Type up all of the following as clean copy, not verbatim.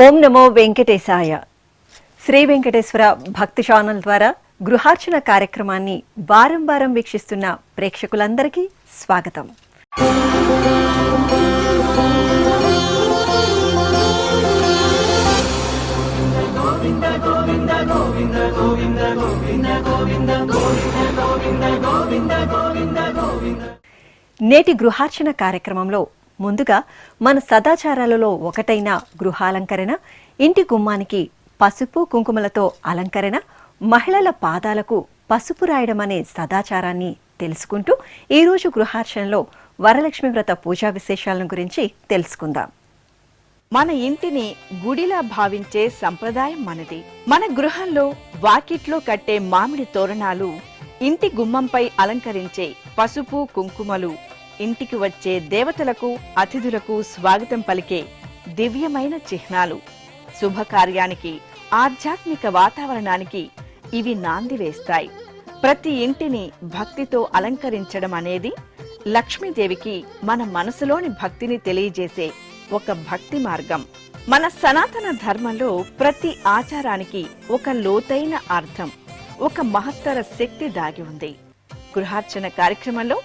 ఓం నమో వెంకటేశాయ. శ్రీ వెంకటేశ్వర భక్తి ఛానల్ ద్వారా గృహార్చన కార్యక్రమాన్ని వారం వారం వీక్షిస్తున్న ప్రేక్షకులందరికీ స్వాగతం. నేటి గృహార్చన కార్యక్రమంలో ముందుగా మన సదాచారాలలో ఒకటైన గృహాలంకరణ, ఇంటి గుమ్మానికి పసుపు కుంకుమలతో అలంకరణ, మహిళల పాదాలకు పసుపు రాయడం అనే సదాచారాన్ని తెలుసుకుంటూ ఈరోజు గృహార్చనలో వరలక్ష్మి వ్రత పూజా విశేషాలను గురించి తెలుసుకుందాం. మన ఇంటిని గుడిలా భావించే సంప్రదాయం మనది. మన గృహంలో వాకిట్లో కట్టే మామిడి తోరణాలు, ఇంటి గుమ్మంపై అలంకరించే పసుపు కుంకుమలు, ఇంటికి వచ్చే దేవతలకు అతిథులకు స్వాగతం పలికే దివ్యమైన చిహ్నాలు. శుభకార్యానికి, ఆధ్యాత్మిక వాతావరణానికి ఇవి నాంది వేస్తాయి. ప్రతి ఇంటిని భక్తితో అలంకరించడం అనేది లక్ష్మీదేవికి మన మనసులోని భక్తిని తెలియజేసే ఒక భక్తి మార్గం. మన సనాతన ధర్మంలో ప్రతి ఆచారానికి ఒక లోతైన అర్థం, ఒక మహత్తర శక్తి దాగి ఉంది. గృహార్చన కార్యక్రమంలో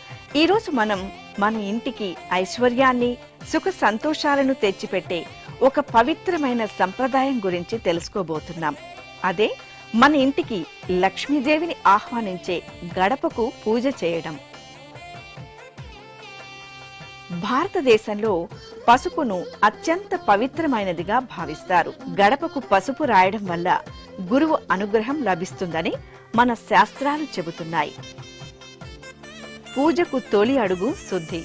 ఈరోజు మనం మన ఇంటికి ఐశ్వర్యాన్ని, సుఖ సంతోషాలను తెచ్చిపెట్టే ఒక పవిత్రమైన సంప్రదాయం గురించి తెలుసుకోబోతున్నాం. అదే మన ఇంటికి లక్ష్మీదేవిని ఆహ్వానించే గడపకు పూజ చేయడం. భారతదేశంలో పసుపును అత్యంత పవిత్రమైనదిగా భావిస్తారు. గడపకు పసుపు రాయడం వల్ల గురువు అనుగ్రహం లభిస్తుందని మన శాస్త్రాలు చెబుతున్నాయి. పూజకు తొలి అడుగు శుద్ధి.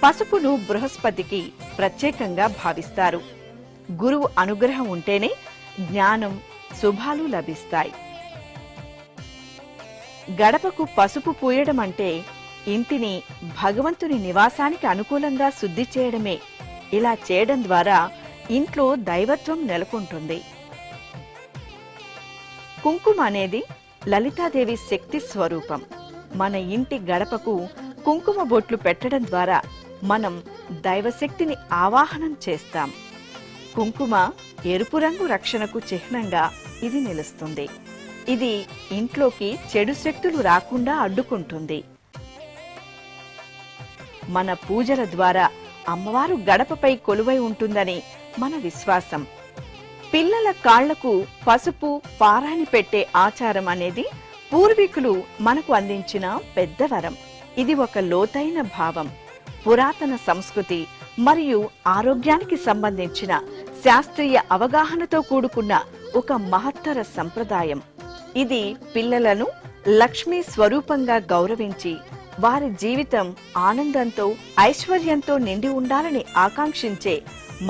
పసుపును బృహస్పతికి ప్రత్యేకంగా భావిస్తారు. గురువు అనుగ్రహం ఉంటేనే జ్ఞానం, శుభాలు లభిస్తాయి. గడపకు పసుపు పూయడం అంటే ఇంటిని భగవంతుని నివాసానికి అనుకూలంగా శుద్ధి చేయడమే. ఇలా చేయడం ద్వారా ఇంట్లో దైవత్వం నెలకొంటుంది. కుంకుమ అనేది లలితాదేవి శక్తి స్వరూపం. మన ఇంటి గడపకు కుంకుమ బొట్లు పెట్టడం ద్వారా మనం దైవశక్తిని ఆవాహనం చేస్తాం. కుంకుమ ఎరుపు రంగు రక్షణకు చిహ్నంగా ఇది నిలుస్తుంది. ఇది ఇంట్లోకి చెడు శక్తులు రాకుండా అడ్డుకుంటుంది. మన పూజల ద్వారా అమ్మవారు గడపపై కొలువై ఉంటుందని మన విశ్వాసం. పిల్లల కాళ్లకు పసుపు పారాని పెట్టే ఆచారం అనేది పూర్వీకులు మనకు అందించిన పెద్ద వరం. ఇది ఒక లోతైన భావం, పురాతన సంస్కృతి మరియు ఆరోగ్యానికి సంబంధించిన శాస్త్రీయ అవగాహనతో కూడుకున్న ఒక మహత్తర సంప్రదాయం. ఇది పిల్లలను లక్ష్మీ స్వరూపంగా గౌరవించి వారి జీవితం ఆనందంతో, ఐశ్వర్యంతో నిండి ఉండాలని ఆకాంక్షించే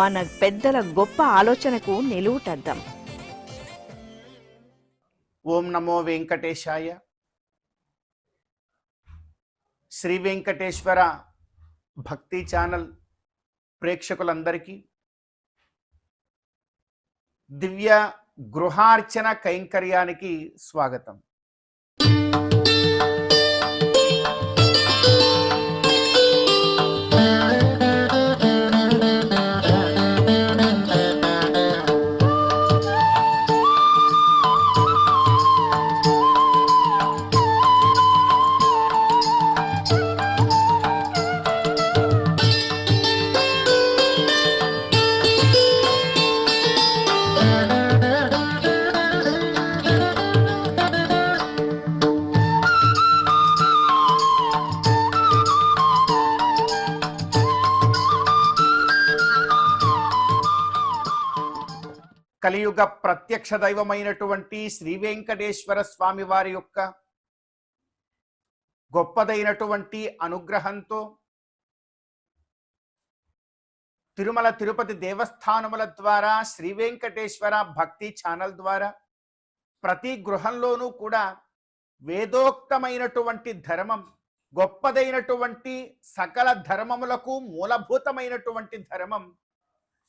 మన పెద్దల గొప్ప ఆలోచనకు నిలువుటద్దం. ఓం నమో వెంకటేశాయ. శ్రీ వెంకటేశ్వర భక్తి ఛానల్ ప్రేక్షకులందరికీ దివ్య గృహార్చన కైంకర్యానికి స్వాగతం. కలియుగ ప్రత్యక్ష దైవమైనటువంటి శ్రీ వెంకటేశ్వర స్వామి వారి యొక్క గొప్పదైనటువంటి అనుగ్రహంతో తిరుమల తిరుపతి దేవస్థానముల ద్వారా, శ్రీ వెంకటేశ్వర భక్తి ఛానల్ ద్వారా ప్రతి గృహంలోనూ కూడా వేదోక్తమైనటువంటి ధర్మం, గొప్పదైనటువంటి సకల ధర్మములకు మూలభూతమైనటువంటి ధర్మం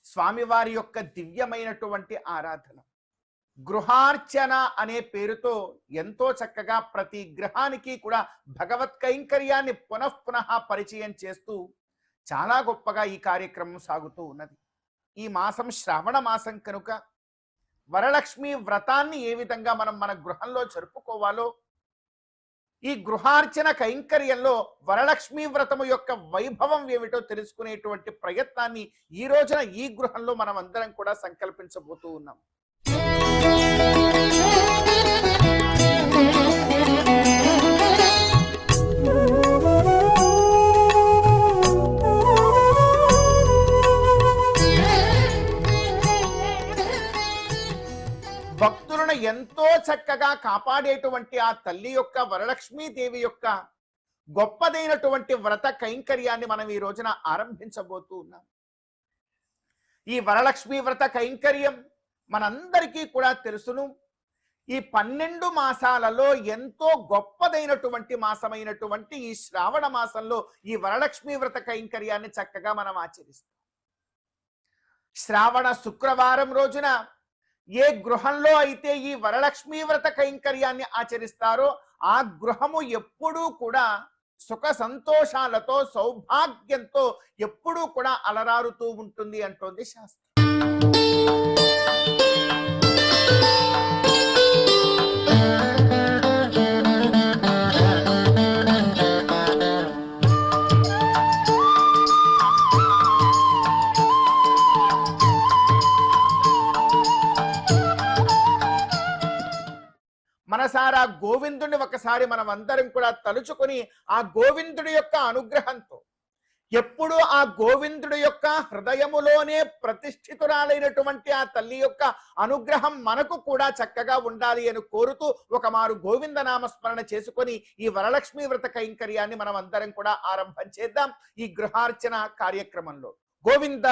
స్వామివారి యొక్క దివ్యమైనటువంటి ఆరాధన. గృహార్చన అనే పేరుతో ఎంతో చక్కగా ప్రతి గ్రహానికి కూడా భగవత్ కైంకర్యాన్ని పునఃపునః పరిచయం చేస్తూ చాలా గొప్పగా ఈ కార్యక్రమం సాగుతూ ఉన్నది. ఈ మాసం శ్రావణ మాసం కనుక వరలక్ష్మి వ్రతాన్ని ఏ విధంగా మనం మన గృహంలో జరుపుకోవాలో, ఈ గృహార్చన కైంకర్యంలో వరలక్ష్మి వ్రతము యొక్క వైభవం ఏమిటో తెలుసుకునేటువంటి ప్రయత్నాన్ని ఈ రోజున ఈ గృహంలో మనం అందరం కూడా సంకల్పించబోతూ ఉన్నాం. భక్తులను ఎంతో చక్కగా కాపాడేటువంటి ఆ తల్లి యొక్క వరలక్ష్మీదేవి యొక్క గొప్పదైనటువంటి వ్రత కైంకర్యాన్ని మనం ఈ రోజున ఆరంభించబోతూ ఉన్నాం. ఈ వరలక్ష్మి వ్రత కైంకర్యం మనందరికీ కూడా తెలుసును. ఈ 12 మాసాలలో ఎంతో గొప్పదైనటువంటి మాసమైనటువంటి ఈ శ్రావణ మాసంలో ఈ వరలక్ష్మి వ్రత కైంకర్యాన్ని చక్కగా మనం ఆచరిస్తాం. శ్రావణ శుక్రవారం రోజున ఏ గృహంలో అయితే ఈ వరలక్ష్మీ వ్రత కైంకర్యాన్ని ఆచరిస్తారో ఆ గృహము ఎప్పుడూ కూడా సుఖ సంతోషాలతో సౌభాగ్యంతో ఎప్పుడూ కూడా అలరారుతూ ఉంటుంది అంటోంది శాస్త్రం. మనసారా గోవిందుని ఒకసారి మనం అందరం కూడా తలుచుకొని ఆ గోవిందుడి యొక్క అనుగ్రహంతో ఎప్పుడు ఆ గోవిందుడి యొక్క హృదయములోనే ప్రతిష్ఠితురాలైనటువంటి ఆ తల్లి యొక్క అనుగ్రహం మనకు కూడా చక్కగా ఉండాలి అని కోరుతూ ఒక మారు గోవింద నామస్మరణ చేసుకొని ఈ వరలక్ష్మీ వ్రత కైంకర్యాన్ని మనం అందరం కూడా ఆరంభం చేద్దాం. ఈ గృహార్చన కార్యక్రమంలో గోవింద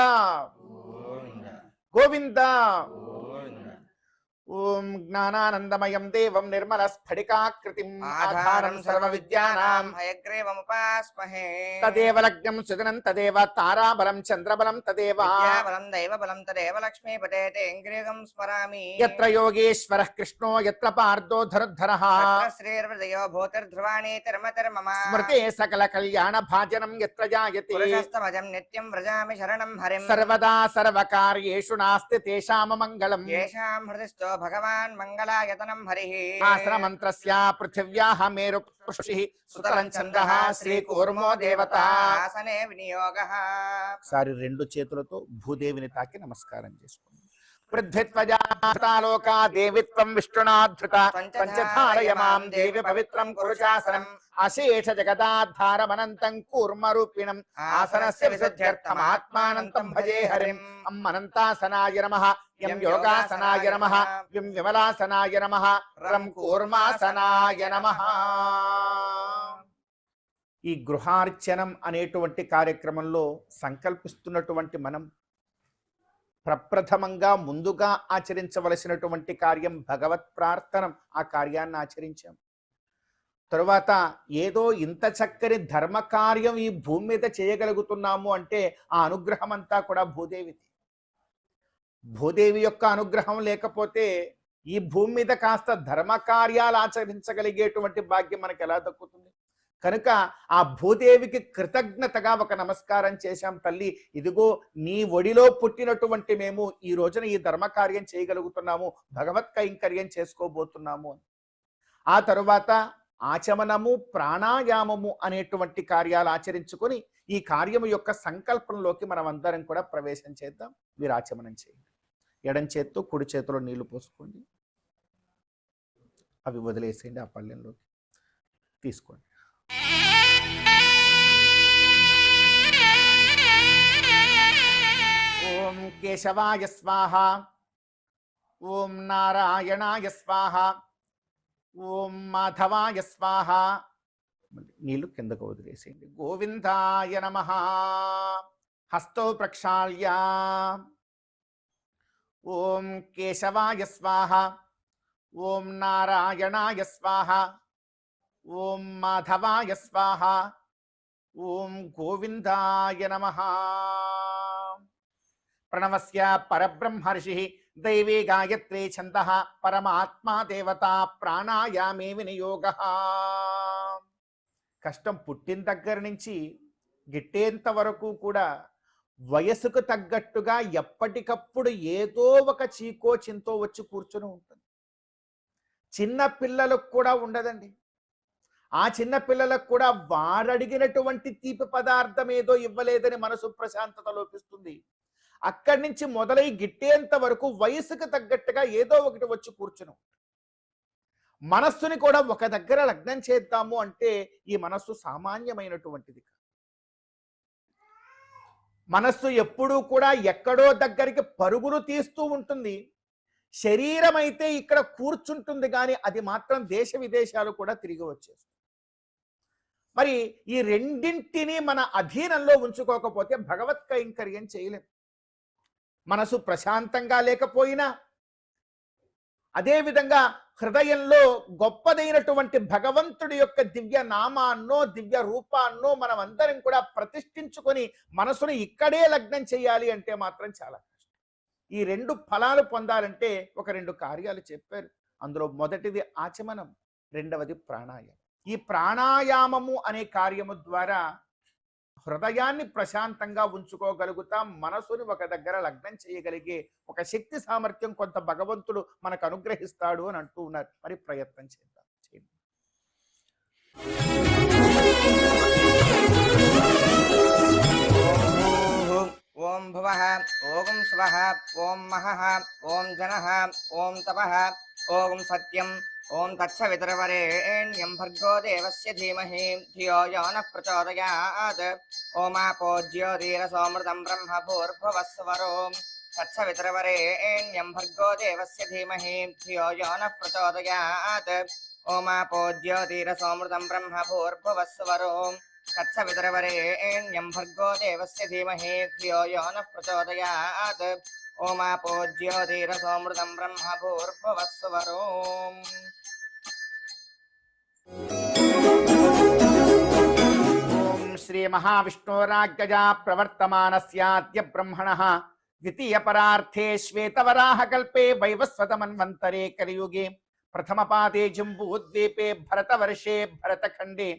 గోవింద ఓం జ్ఞానానందమయం దేవం నిర్మల స్ఫటికాకృతిం ఆధారం సర్వ విద్యానాం హయగ్రీవముపాస్మహే తదేవ లగ్నం సుదినం తదేవ తారాబలం చంద్రబలం తదేవ విద్యాబలం దైవబలం తదేవ లక్ష్మీపతే తేంగ్రీగం స్మరామి యత్ర యోగేశ్వరః కృష్ణో యత్ర పార్థో ధనుర్ధరః శ్రీర్హృదయో భూతిర్ధ్రువాణి తిర్మతిర్మమ స్మృతే సకల కళ్యాణ భాజనం యత్ర జాయతే పురుషస్తమజం నిత్యం వ్రజామి శరణం హరిం సర్వదా సర్వకార్యేషు నాస్తి తేషామ మంగళం యేషాం హృదిస్థో భగవాన్ మంగళాయతనం హరిః ఆసనమంత్రస్య పృథివ్యాః మేరు పురుషిః సుతరం చంద్రః శ్రీకూర్మో దేవత. ఆసనే వినియోగః. ఒకసారి 2 చేతులతో భూదేవిని తాకి నమస్కారం చేసుకోండి. పృథ్వీత్వజాలోకా దేవిత్వం విష్ణునాధృత పంచధారయమాం దేవి పవిత్రం కురుశాసనం అశేష జగదాధారమనంతం కూర్మరూపిణం ఆసనస్య విశుద్ధ్యర్థం ఆత్మానంతం భజే హరిం. అమ్మనంతాసనాయ నమః, యం యోగాసనాయ నమః, యం విమలాసనాయ నమః, రం కూర్మాసనాయ నమః. ఈ గృహార్చనం అనేటువంటి కార్యక్రమంలో సంకల్పిస్తున్నటువంటి మనం ప్రప్రథమంగా ముందుగా ఆచరించవలసినటువంటి కార్యం భగవత్ ప్రార్థనం. ఆ కార్యాన్ని ఆచరించాం. తరువాత ఏదో ఇంత చక్కని ధర్మ కార్యం ఈ భూమి మీద చేయగలుగుతున్నాము అంటే ఆ అనుగ్రహం అంతా కూడా భూదేవిది. భూదేవి యొక్క అనుగ్రహం లేకపోతే ఈ భూమి మీద కాస్త ధర్మ కార్యాలు ఆచరించగలిగేటువంటి భాగ్యం మనకు ఎలా దక్కుతుంది? కనుక ఆ భూదేవికి కృతజ్ఞతగా ఒక నమస్కారం చేశాం. తల్లి, ఇదిగో నీ ఒడిలో పుట్టినటువంటి మేము ఈ రోజున ఈ ధర్మకార్యం చేయగలుగుతున్నాము, భగవత్ కైంకర్యం చేసుకోబోతున్నాము. ఆ తరువాత ఆచమనము ప్రాణాయామము అనేటువంటి కార్యాలు ఆచరించుకొని ఈ కార్యము యొక్క సంకల్పంలోకి మనం అందరం కూడా ప్రవేశం చేద్దాం. మీరు ఆచమనం చేయండి. ఎడం చేత్తో కుడి చేతిలో నీళ్లు పోసుకోండి. అవి వదిలేసేయండి. ఆ పళ్ళెంలోకి తీసుకోండి. ఓం కేశవాయ స్వాహ, ఓం నారాయణాయ స్వాహ, ఓం మాధవాయ స్వాహ. నీళ్లు కిందకు వదిలేసేయండి. గోవిందాయ నమః. హస్తో ప్రక్షాళ్య. ఓం కేశవాయ స్వాహ, ఓం నారాయణాయ స్వాహ, ఓం మాధవాయ స్వాహ, ఓం గోవిందాయ నమః. ప్రణవస్య పరబ్రహ్మర్షి దైవీ గాయత్రీ ఛందః పరమాత్మా దేవత ప్రాణాయామే వినియోగః. కష్టం పుట్టిన దగ్గర నుంచి గిట్టేంత వరకు కూడా వయసుకు తగ్గట్టుగా ఎప్పటికప్పుడు ఏదో ఒక చీకో చింతో వచ్చి కూర్చొని ఉంటుంది. చిన్న పిల్లలకు కూడా ఉండదండి. ఆ చిన్న పిల్లలకు కూడా వారడిగినటువంటి తీపి పదార్థం ఏదో ఇవ్వలేదని మనసు ప్రశాంతత లోపిస్తుంది. అక్కడి నుంచి మొదలై గిట్టేంత వరకు వయసుకు తగ్గట్టుగా ఏదో ఒకటి వచ్చి కూర్చును. మనస్సుని కూడా ఒక దగ్గర లగ్నం చేద్దాము అంటే ఈ మనస్సు సామాన్యమైనటువంటిది. మనస్సు ఎప్పుడూ కూడా ఎక్కడో దగ్గరికి పరుగులు తీస్తూ ఉంటుంది. శరీరం అయితే ఇక్కడ కూర్చుంటుంది, కానీ అది మాత్రం దేశ విదేశాలు కూడా తిరిగి వచ్చేస్తుంది. మరి ఈ రెండింటినీ మన అధీనంలో ఉంచుకోకపోతే భగవత్ కైంకర్యం చేయలేం. మనసు ప్రశాంతంగా లేకపోయినా, అదేవిధంగా హృదయంలో గొప్పదైనటువంటి భగవంతుడి యొక్క దివ్య నామాన్నో దివ్య రూపాన్నో మనం అందరం కూడా ప్రతిష్ఠించుకొని మనసును ఇక్కడే లగ్నం చేయాలి అంటే మాత్రం చాలా కష్టం. ఈ రెండు ఫలాలు పొందాలంటే ఒక రెండు కార్యాలు చెప్పారు. అందులో మొదటిది ఆచమనం, రెండవది ప్రాణాయామం. ఈ ప్రాణాయామము అనే కార్యము ద్వారా హృదయాన్ని ప్రశాంతంగా ఉంచుకోగలుగుతాం. మనసుని ఒక దగ్గర లగ్నం చేయగలిగే ఒక శక్తి సామర్థ్యం కొంత భగవంతుడు మనకు అనుగ్రహిస్తాడు అని అంటూ ఉన్నారు. మరి ప్రయత్నం చేద్దాం. ఓం భువః ఓం స్వః ఓం మహః ఓం జనః ఓం తపః ఓం సత్యం ఓం తత్సవితుర్వరేణ్యం భర్గో దేవస్య ధీమహి ధియో యో నః ప్రచోదయాత్. ఓమాపో జ్యోతిరసోమృతం బ్రహ్మ భూర్భువస్సువరో తత్సవితుర్వరేణ్యం భర్గో దేవస్య ధీమహి ధియో యో నః ప్రచోదయాత్. ఓమాపో జ్యోతిరసోమృతం బ్రహ్మ భూర్భువస్సువరో తత్సవితుర్వరేణ్యం భర్గో దేవస్య ధీమహి ధియో యో నః ప్రచోదయాత్. ఓమాపో జ్యోతిరసోమృతం బ్రహ్మ భూర్భువస్సువరో. ఓం శ్రీ మహావిష్ణోరాజ్ఞయా ప్రవర్తమానస్యాద్య బ్రహ్మణః ద్వితీయ పరార్థే శ్వేతవరాహ కల్పే వైవస్వతమన్వంతరే కలియుగే ప్రథమపాదే జంబూద్వీపే భరతవర్షే భరతఖండే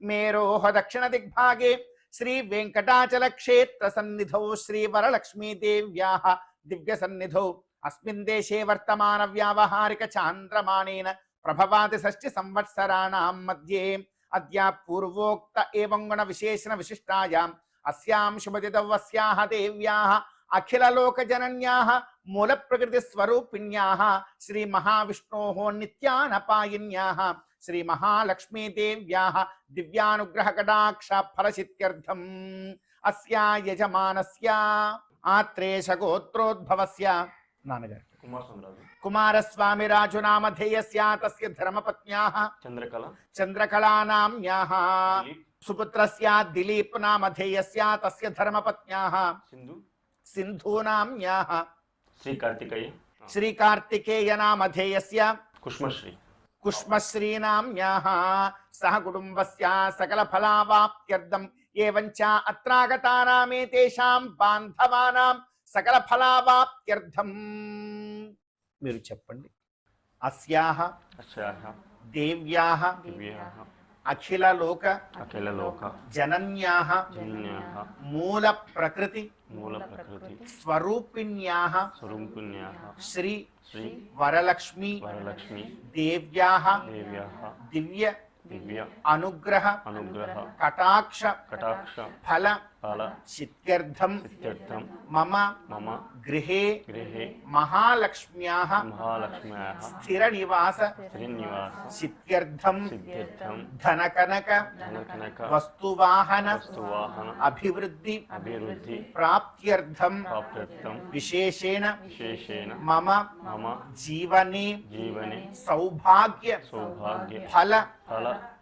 మేరోహ దక్షిణ దిగ్భాగే శ్రీ వెంకటాచల క్షేత్ర సన్నిధౌ శ్రీ వరలక్ష్మీ దేవ్యాః దివ్య సన్నిధౌ అస్మిన్ దేశే వర్తమాన వ్యావహారిక చాంద్రమాణేన ప్రభవాది షష్ఠి సంవత్సరాణాం మధ్యే అద్య పూర్వోక్త ఏవం గుణ విశేషణ విశిష్టాయాం అస్యాం శుభతిథౌ అస్యాః దేవ్యాః అఖిల లోక జనన్యాః మూల ప్రకృతి స్వరూపిణ్యాః శ్రీ మహావిష్ణోః నిత్యానపాయిన్యాః శ్రీ మహాలక్ష్మీ దేవ్యాః దివ్యానుగ్రహ కటాక్ష ఫలసిద్ధ్యర్థం అస్యా యజమానస్య ఆత్రేయ గోత్రోద్భవస్య నాన్నగారు కుమారస్వామి రాజు నామధేయస్య తస్య ధర్మపత్న్యాః చంద్రకళానామ్యాః సుపుత్రస్య దిలీప్ నామధేయస్య తస్య ధర్మపత్న్యాః సింధూనామ్యాః శ్రీకార్తికేయ నామధేయస్య కుష్మశ్రీనామ్యాః సహ కుటుంబస్య సకల ఫలావాప్త్యర్థం ఏవంచ అత్రాగతానామేతేషాం బాంధవానాం సకల ఫలావాప్త్యర్థం. మీరు చెప్పండి. అస్యాః దేవ్యాః అఖిల లోక జనన్యాః మూల ప్రకృతి స్వరూపిణ్యాః శ్రీ వరలక్ష్మీ దేవ్యాః దివ్య అనుగ్రహ కటాక్ష ఫల సిద్ధ్యర్థం మమ గృహే మహాలక్ష్మ్యాః స్థిర నివాస సిద్ధ్యర్థం ధనకనక వస్తువాహన అభివృద్ధి ప్రాప్త్యర్థం విశేషేణ మమ జీవనే సౌభాగ్య ఫల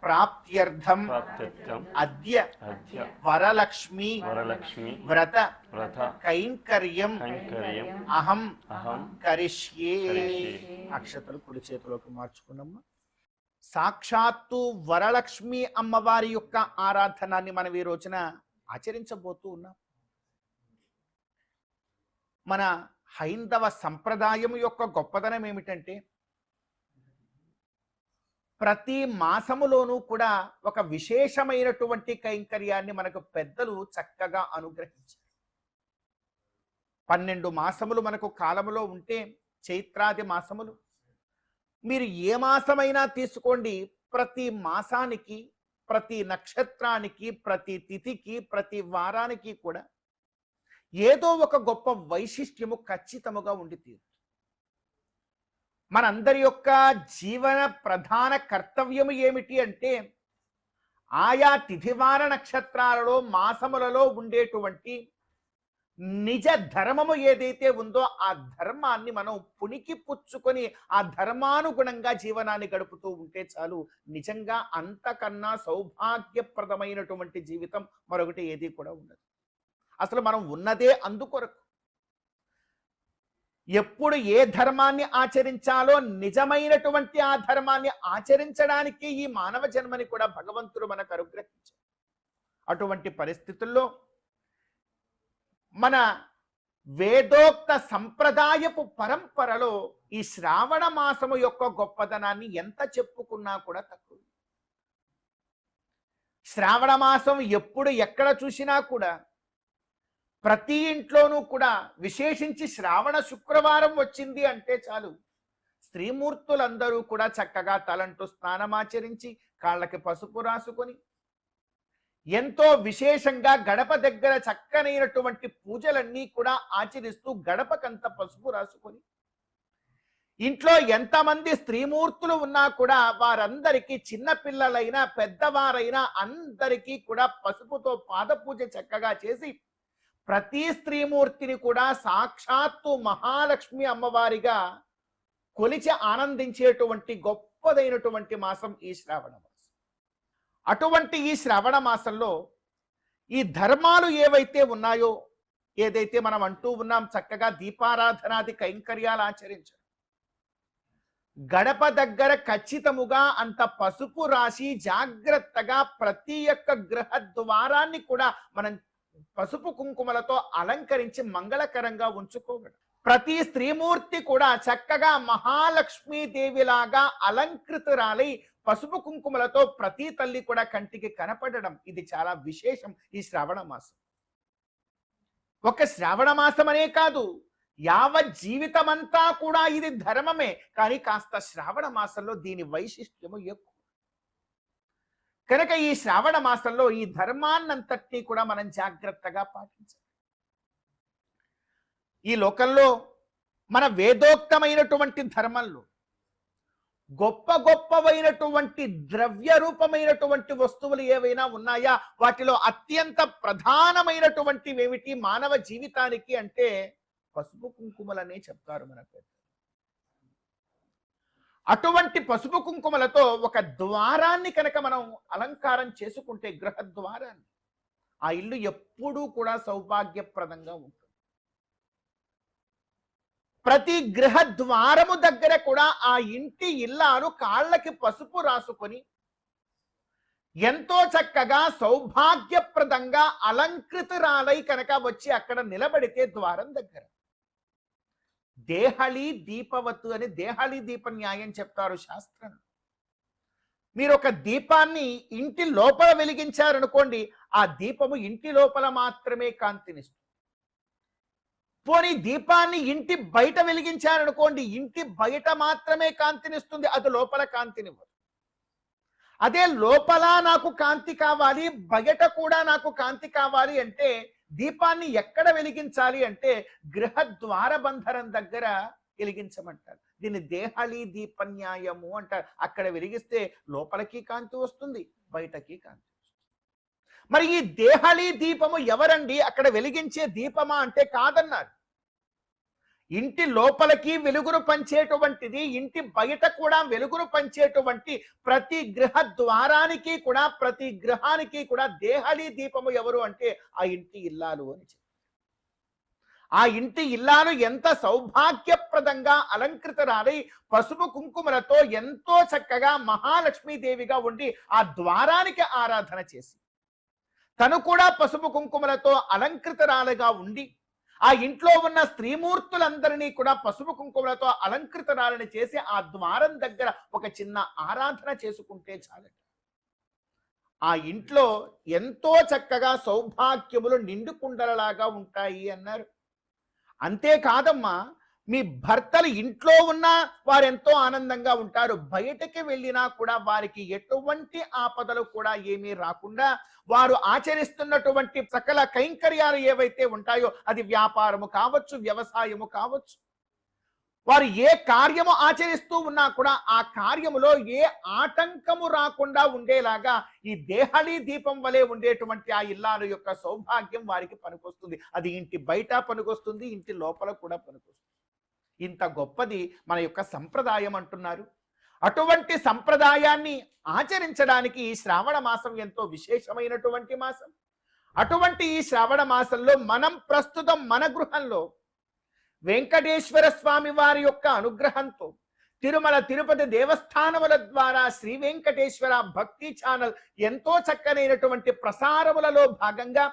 ప్రాప్త్యర్థం అద్య వరలక్ష్మీ వ్రత కైంకర్యం అహం కరిష్యే. అక్షతలు కుడి చేతిలోకి మార్చుకున్నామ్మా. సాక్షాత్తు వరలక్ష్మి అమ్మవారి యొక్క ఆరాధనాన్ని మనం ఈ రోజున ఆచరించబోతూ ఉన్నాం. మన హైందవ సంప్రదాయం యొక్క గొప్పదనం ఏమిటంటే ప్రతి మాసములోనూ కూడా ఒక విశేషమైనటువంటి కైంకర్యాన్ని మనకు పెద్దలు చక్కగా అనుగ్రహించారు. 12 మాసములు మనకు కాలములో ఉంటే చైత్రాది మాసములు, మీరు ఏ మాసమైనా తీసుకోండి, ప్రతి మాసానికి, ప్రతి నక్షత్రానికి, ప్రతి తిథికి, ప్రతి వారానికి కూడా ఏదో ఒక గొప్ప వైశిష్ట్యము ఖచ్చితముగా ఉండి తీరు. మనందరి యొక్క జీవన ప్రధాన కర్తవ్యము ఏమిటి అంటే ఆయా తిథివార నక్షత్రాలలో మాసములలో ఉండేటువంటి నిజ ధర్మము ఏదైతే ఉందో ఆ ధర్మాన్ని మనం పుణికి పుచ్చుకొని ఆ ధర్మానుగుణంగా జీవనాన్ని గడుపుతూ ఉంటే చాలు. నిజంగా అంతకన్నా సౌభాగ్యప్రదమైనటువంటి జీవితం మరొకటి ఏది కూడా ఉండదు. అసలు మనం ఉన్నదే అందుకొరకు. ఎప్పుడు ఏ ధర్మాన్ని ఆచరించాలో నిజమైనటువంటి ఆ ధర్మాన్ని ఆచరించడానికి ఈ మానవ జన్మని కూడా భగవంతుడు మనకు అనుగ్రహించారు. అటువంటి పరిస్థితుల్లో మన వేదోక్త సంప్రదాయపు పరంపరలో ఈ శ్రావణ మాసము యొక్క గొప్పదనాన్ని ఎంత చెప్పుకున్నా కూడా తక్కువ. శ్రావణ మాసం ఎప్పుడు ఎక్కడ చూసినా కూడా ప్రతి ఇంట్లోనూ కూడా, విశేషించి శ్రావణ శుక్రవారం వచ్చింది అంటే చాలు, స్త్రీమూర్తులందరూ కూడా చక్కగా తలంటూ స్నానమాచరించి కాళ్ళకి పసుపు రాసుకొని ఎంతో విశేషంగా గడప దగ్గర చక్కనైనటువంటి పూజలన్నీ కూడా ఆచరిస్తూ గడపకంత పసుపు రాసుకొని, ఇంట్లో ఎంతమంది స్త్రీమూర్తులు ఉన్నా కూడా వారందరికీ, చిన్నపిల్లలైనా పెద్దవారైనా అందరికీ కూడా పసుపుతో పాదపూజ చక్కగా చేసి ప్రతి స్త్రీమూర్తిని కూడా సాక్షాత్తు మహాలక్ష్మి అమ్మవారిగా కొలిచి ఆనందించేటువంటి గొప్పదైనటువంటి మాసం ఈ శ్రావణ మాసం. అటువంటి ఈ శ్రావణ మాసంలో ఈ ధర్మాలు ఏవైతే ఉన్నాయో, ఏదైతే మనం అంటూ ఉన్నాం, చక్కగా దీపారాధనాది కైంకర్యాలు ఆచరించడం, గడప దగ్గర ఖచ్చితముగా అంత పసుపు రాసి జాగ్రత్తగా ప్రతి ఒక్క గృహ ద్వారాన్ని కూడా మనం పసుపు కుంకుమలతో అలంకరించి మంగళకరంగా ఉంచుకోవడం. ప్రతి స్త్రీమూర్తి కూడా చక్కగా మహాలక్ష్మీదేవిలాగా అలంకృతురాలై పసుపు కుంకుమలతో ప్రతి తల్లి కూడా కంటికి కనపడడం, ఇది చాలా విశేషం ఈ శ్రావణ మాసం. ఒక శ్రావణ మాసం అనే కాదు, యావత్ జీవితమంతా కూడా ఇది ధర్మమే. కానీ కాస్త శ్రావణ మాసంలో దీని వైశిష్ట్యము ఎక్కువ కనుక ఈ శ్రావణ మాసంలో ఈ ధర్మాన్నంతటినీ కూడా మనం జాగ్రత్తగా పాటించాలి. ఈ లోకంలో మన వేదోక్తమైనటువంటి ధర్మంలో గొప్ప గొప్పవైనటువంటి ద్రవ్య రూపమైనటువంటి వస్తువులు ఏవైనా ఉన్నాయా? వాటిలో అత్యంత ప్రధానమైనటువంటివి ఏమిటి మానవ జీవితానికి అంటే పసుపు కుంకుమలనే చెప్తారు మన పెద్దలు. అటువంటి పసుపు కుంకుమలతో ఒక ద్వారాన్ని కనుక మనం అలంకారం చేసుకుంటే, గృహ ద్వారాన్ని, ఆ ఇల్లు ఎప్పుడూ కూడా సౌభాగ్యప్రదంగా ఉంటుంది. ప్రతి గృహ ద్వారము దగ్గర కూడా ఆ ఇంటి ఇల్లాలు కాళ్ళకి పసుపు రాసుకొని ఎంతో చక్కగా సౌభాగ్యప్రదంగా అలంకృతురాలై కనుక వచ్చి అక్కడ నిలబడితే ద్వారం దగ్గర దేహళి దీపవత్తు అని దేహళి దీప న్యాయం చెప్తారు శాస్త్రం. మీరు ఒక దీపాన్ని ఇంటి లోపల వెలిగించారనుకోండి, ఆ దీపము ఇంటి లోపల మాత్రమే కాంతినిస్తుంది. పోనీ దీపాన్ని ఇంటి బయట వెలిగించారనుకోండి, ఇంటి బయట మాత్రమే కాంతినిస్తుంది, అది లోపల కాంతినివ్వదు. అదే లోపల నాకు కాంతి కావాలి, బయట కూడా నాకు కాంతి కావాలి అంటే దీపాన్ని ఎక్కడ వెలిగించాలి అంటే గృహ ద్వారబంధరం దగ్గర వెలిగించమంటారు. దీన్ని దేహళి దీపన్యాయము అంటారు. అక్కడ వెలిగిస్తే లోపలికి కాంతి వస్తుంది, బయటకి కాంతి వస్తుంది. మరి ఈ దేహళి దీపము ఎవరండి? అక్కడ వెలిగించే దీపమా అంటే కాదన్నారు. ఇంటి లోపలికి వెలుగును పంచేటువంటిది, ఇంటి బయట కూడా వెలుగును పంచేటువంటి ప్రతి గృహ ద్వారానికి కూడా, ప్రతి గృహానికి కూడా దేహళి దీపము ఎవరు అంటే ఆ ఇంటి ఇల్లాలు అని చెప్పారు. ఆ ఇంటి ఇల్లాలు ఎంత సౌభాగ్యప్రదంగా అలంకృతరాలై పసుపు కుంకుమలతో ఎంతో చక్కగా మహాలక్ష్మీదేవిగా ఉండి ఆ ద్వారానికి ఆరాధన చేసి తను కూడా పసుపు కుంకుమలతో అలంకృతరాలుగా ఉండి ఆ ఇంట్లో ఉన్న స్త్రీమూర్తులందరినీ కూడా పసుపు కుంకుమలతో అలంకృతరాలని చేసి ఆ ద్వారం దగ్గర ఒక చిన్న ఆరాధన చేసుకుంటే చాలు. ఆ ఇంట్లో ఎంతో చక్కగా సౌభాగ్యములు నిండు కుండలలాగా ఉంటాయి అన్నారు. అంతేకాదమ్మా, మీ భర్తలు ఇంట్లో ఉన్నా వారెంతో ఆనందంగా ఉంటారు. బయటకి వెళ్ళినా కూడా వారికి ఎటువంటి ఆపదలు కూడా ఏమీ రాకుండా వారు ఆచరిస్తున్నటువంటి సకల కైంకర్యాలు ఏవైతే ఉంటాయో, అది వ్యాపారము కావచ్చు, వ్యవసాయము కావచ్చు, వారు ఏ కార్యము ఆచరిస్తూ ఉన్నా కూడా ఆ కార్యములో ఏ ఆటంకము రాకుండా ఉండేలాగా ఈ దేహళీ దీపం వలె ఉండేటువంటి ఆ ఇల్లాల యొక్క సౌభాగ్యం వారికి పనికొస్తుంది. అది ఇంటి బయట పనికొస్తుంది, ఇంటి లోపల కూడా పనికొస్తుంది. ఇంత గొప్పది మన యొక్క సంప్రదాయం అంటున్నారు. అటువంటి సంప్రదాయాన్ని ఆచరించడానికి ఈ శ్రావణ మాసం ఎంతో విశేషమైనటువంటి మాసం. అటువంటి ఈ శ్రావణ మాసంలో మనం ప్రస్తుతం మన గృహంలో వెంకటేశ్వర స్వామి వారి యొక్క అనుగ్రహంతో తిరుమల తిరుపతి దేవస్థానముల ద్వారా శ్రీ వెంకటేశ్వర భక్తి ఛానల్ ఎంతో చక్కనైనటువంటి ప్రసారములలో భాగంగా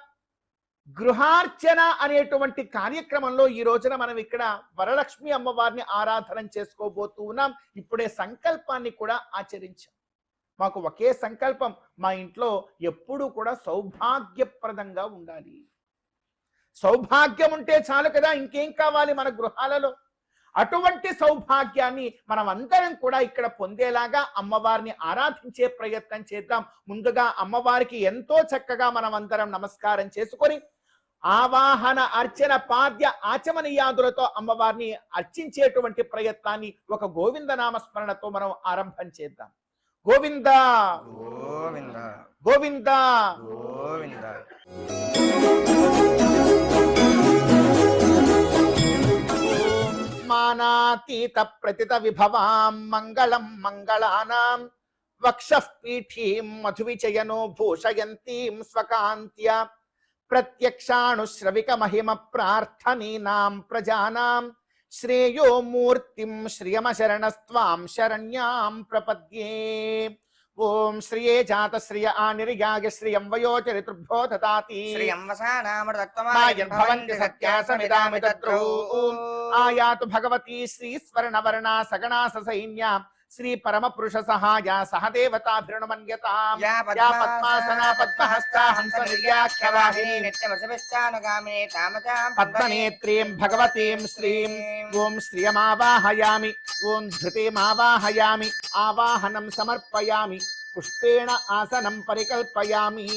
గృహార్చన అనేటువంటి కార్యక్రమంలో ఈ రోజున మనం ఇక్కడ వరలక్ష్మి అమ్మవారిని ఆరాధన చేసుకోబోతూ ఉన్నాం. ఇప్పుడే సంకల్పాన్ని కూడా ఆచరించాం. మాకు ఒకే సంకల్పం, మా ఇంట్లో ఎప్పుడూ కూడా సౌభాగ్యప్రదంగా ఉండాలి. సౌభాగ్యం ఉంటే చాలు కదా, ఇంకేం కావాలి మన గృహాలలో. అటువంటి సౌభాగ్యాన్ని మనం అందరం కూడా ఇక్కడ పొందేలాగా అమ్మవారిని ఆరాధించే ప్రయత్నం చేద్దాం. ముందుగా అమ్మవారికి ఎంతో చక్కగా మనం అందరం నమస్కారం చేసుకొని ఆవాహన అర్చన పాద్య ఆచమనీయాదులతో అమ్మవారిని అర్చించేటువంటి ప్రయత్నాన్ని ఒక గోవింద నామస్మరణతో మనం ఆరంభం చేద్దాం. గోవింద గోవింద గోవింద గోవింద. మానాతీత ప్రతిత విభవాం మంగళం మంగళానాం వక్షః పీఠీం మధువిచయనో భూషయంతీం స్వకాంత్య ప్రత్యక్షానుశ్రవిక మహిమ ప్రార్థనీనాం ప్రజానాం శ్రేయో మూర్తిం శ్రియమశరణస్త్వాం శరణ్యాం ప్రపద్యే. ఓం శ్రియే జాత శ్రియ ఆనిర్యాయ శ్రియం వయోచరితృభ్యో దదాతి శ్రియం మాయన్ భవంతి సత్యాసమిదామి తద్రూ ఆయాతు భగవతి శ్రీస్వర్ణవర్ణా సగణా సైన్యా శ్రీ పరమ పురుష సహాయ సహదేవతాభిర్ణమన్యతాం యా పద్మాసనా పద్మహస్తా హంస నిర్యాఖ్యవాహినీ నిత్యమశిష్టానుగామినీ తామతాం పద్మనేత్రీం భగవతీం శ్రీం ఓం శ్రియమావాహయామి ఓం ధృతిమావాహయామి ఆవాహనం సమర్పయామి పుష్పేణ ఆసనం పరికల్పయామి.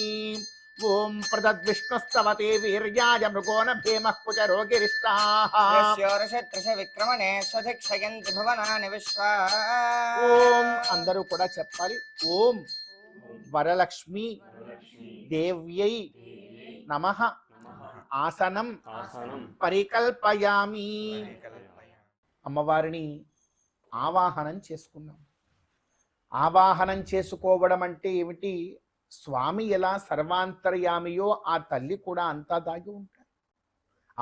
ఓం ప్రదద్విష్ణుస్తవతే వీర్యాయ మృగోన భీమః కుచరోగిరిష్టాః యస్యోరషత్రిష విక్రమణే స్వధిక్షయంతి భువనాని విశ్వా. ఓం అందరూ కూడా చెప్పాలి. ఓం వరలక్ష్మి దేవ్యై నమః ఆసనం పరికల్పయామి. అమ్మవారిని ఆవాహనం చేసుకున్నాం. ఆవాహనం చేసుకోవడం అంటే ఏమిటి? స్వామి ఎలా సర్వాంతర్యామియో ఆ తల్లి కూడా అంతా దాగి ఉంటాడు.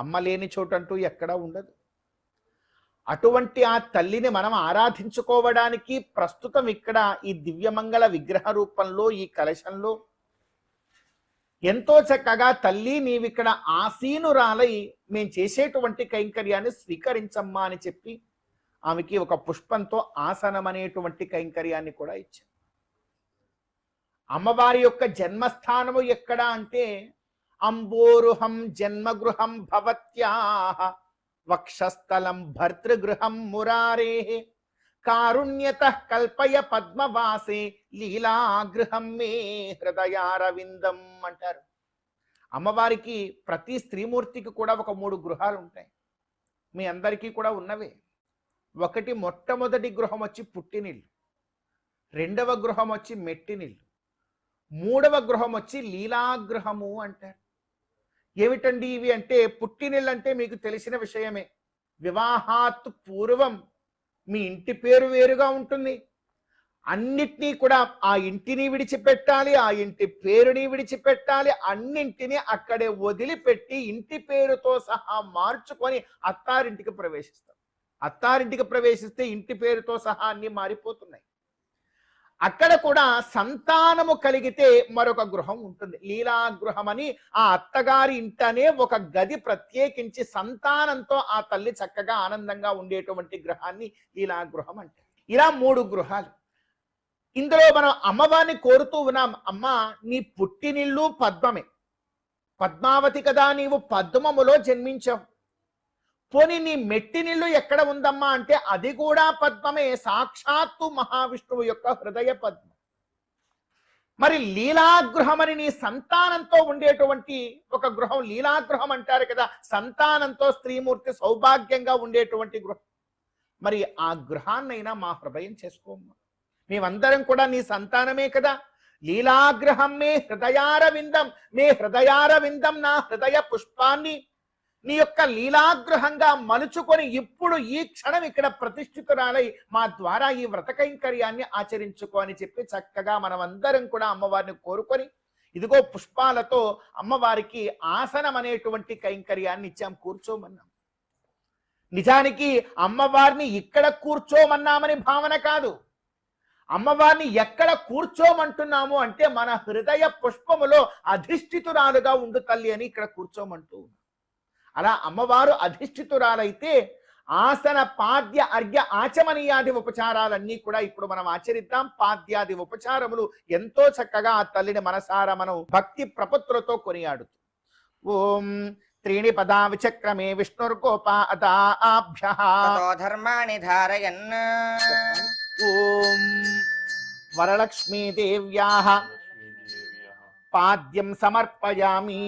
అమ్మ లేని చోటంటూ ఎక్కడా ఉండదు. అటువంటి ఆ తల్లిని మనం ఆరాధించుకోవడానికి ప్రస్తుతం ఇక్కడ ఈ దివ్యమంగళ విగ్రహ రూపంలో ఈ కలశంలో ఎంతో చక్కగా తల్లి నీవిక్కడ ఆసీనురాలై మేము చేసేటువంటి కైంకర్యాన్ని స్వీకరించమ్మా అని చెప్పి ఆమెకి ఒక పుష్పంతో ఆసనం అనేటువంటి కైంకర్యాన్ని కూడా ఇచ్చారు. అమ్మవారి యొక్క జన్మస్థానము ఎక్కడ అంటే అంబోరుహం జన్మగృహం భవత్యాః వక్షస్థలం భర్తృగృహం మురారేః కారుణ్యతః కల్పయ పద్మవాసే లీలాగృహం మే హృదయారవిందం అంటారు. అమ్మవారికి ప్రతి స్త్రీమూర్తికి కూడా ఒక 3 గృహాలు ఉంటాయి. మీ అందరికీ కూడా ఉన్నవే. ఒకటి మొట్టమొదటి గృహం వచ్చి పుట్టినిల్లు, రెండవ గృహం వచ్చి మెట్టినిల్లు, మూడవ గృహం వచ్చి లీలాగృహము అంటారు. ఏమిటండి ఇవి అంటే? పుట్టినిల్లు అంటే మీకు తెలిసిన విషయమే. వివాహాత్ పూర్వం మీ ఇంటి పేరు వేరుగా ఉంటుంది. అన్నిటినీ కూడా ఆ ఇంటిని విడిచిపెట్టాలి, ఆ ఇంటి పేరుని విడిచిపెట్టాలి, అన్నింటినీ అక్కడే వదిలిపెట్టి ఇంటి పేరుతో సహా మార్చుకొని అత్తారింటికి ప్రవేశిస్తాం. అత్తారింటికి ప్రవేశిస్తే ఇంటి పేరుతో సహా అన్ని మారిపోతున్నాయి. అక్కడ కూడా సంతానము కలిగితే మరొక గృహం ఉంటుంది. లీలాగృహం అని ఆ అత్తగారి ఇంటనే ఒక గది ప్రత్యేకించి సంతానంతో ఆ తల్లి చక్కగా ఆనందంగా ఉండేటువంటి గృహాన్ని లీలాగృహం అంటే. ఇలా 3 గృహాలు. ఇందులో మనం అమ్మవారిని కోరుతూ ఉన్నాం, అమ్మ నీ పుట్టినిల్లు పద్మమే, పద్మావతి కదా, నీవు పద్మములో జన్మించావు. పోనీ నీ మెట్టినిల్లు ఎక్కడ ఉందమ్మా అంటే అది కూడా పద్మమే, సాక్షాత్తు మహావిష్ణువు యొక్క హృదయ పద్మం. మరి లీలాగృహమని నీ సంతానంతో ఉండేటువంటి ఒక గృహం, లీలాగృహం అంటారు కదా, సంతానంతో స్త్రీమూర్తి సౌభాగ్యంగా ఉండేటువంటి గృహం. మరి ఆ గృహాన్నైనా మా హృదయం చేసుకోమ్మా, మేమందరం కూడా నీ సంతానమే కదా. లీలాగ్రహం మే హృదయారవిందం, మే హృదయారవిందం, నా హృదయ పుష్పాన్ని నీ యొక్క లీలాగ్రహంగా మలుచుకొని ఇప్పుడు ఈ క్షణం ఇక్కడ ప్రతిష్ఠితురాలై మా ద్వారా ఈ వ్రత కైంకర్యాన్ని ఆచరించుకో అని చెప్పి చక్కగా మనమందరం కూడా అమ్మవారిని కోరుకొని ఇదిగో పుష్పాలతో అమ్మవారికి ఆసనం అనేటువంటి కైంకర్యాన్ని ఇచ్చాం, కూర్చోమన్నాం. నిజానికి అమ్మవారిని ఇక్కడ కూర్చోమన్నామని భావన కాదు, అమ్మవారిని ఎక్కడ కూర్చోమంటున్నాము అంటే మన హృదయ పుష్పములో అధిష్ఠితురాలుగా ఉండు తల్లి అని ఇక్కడ కూర్చోమంటూ. అలా అమ్మవారు అధిష్ఠితురాలైతే ఆసన పాద్య అర్ఘ్య ఆచమనీయాది ఉపచారాలన్నీ కూడా ఇప్పుడు మనం ఆచరిద్దాం. పాద్యాది ఉపచారములు ఎంతో చక్కగా ఆ తల్లిని మనసారా మనం భక్తి ప్రపత్తులతో కొనియాడుతూ ఓం త్రీణి పదా విచక్రమే విష్ణుర్గోపాదాభ్యః ధర్మాణి ధారయన్ ఓం వరలక్ష్మీదేవ్యాః పాద్యం సమర్పయామి.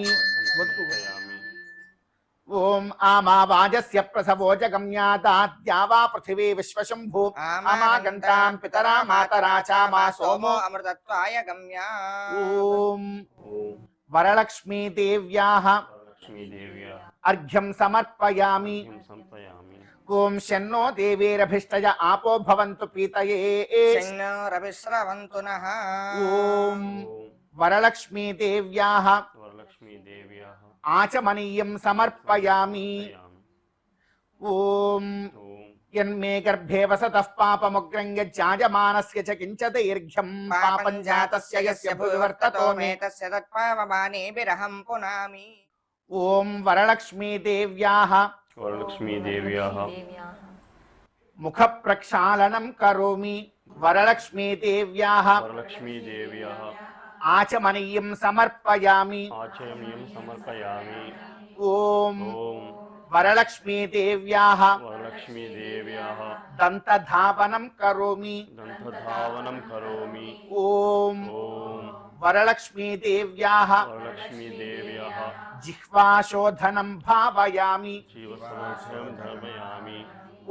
ఓం ఆమావాజస్య ప్రసవో జగమ్యాదాద్యావా పృథివీ విశ్వశంభూ ఆమాగంతాం పితరా మాతరా చామా సోమో అమృతత్వాయ గమ్యా. ఓం వరలక్ష్మీదేవ్యాః అర్ఘ్యం సమర్పయామి. ఓం శన్నో దేవీరభిష్టయ ఆపో భవంతు పీతయే. రవిశ్రవంతు నః. ఓం వరలక్ష్మీదేవ్యాః ఆచమనీయం సమర్పయామి. ఓం యన్మే గర్భే వసతః పాపముగ్రం యజ్జాయమానస్య చ కించ దైర్ఘ్యం పాపం జాతస్య యస్య భువివర్తతో మే తస్య తత్పావమానేభిరహం పునామి. ఓం వరలక్ష్మీదేవ్యాః ముఖ ప్రక్షాళనం కరోమి. వరలక్ష్మీదేవ్యాః ఆచమనీయం సమర్పయామి. ఓం వరలక్ష్మీదేవ్యాః దంతధావనం కరోమి. ఓం వరలక్ష్మీదేవ్యాః జిహ్వాశోధనం భావయామి.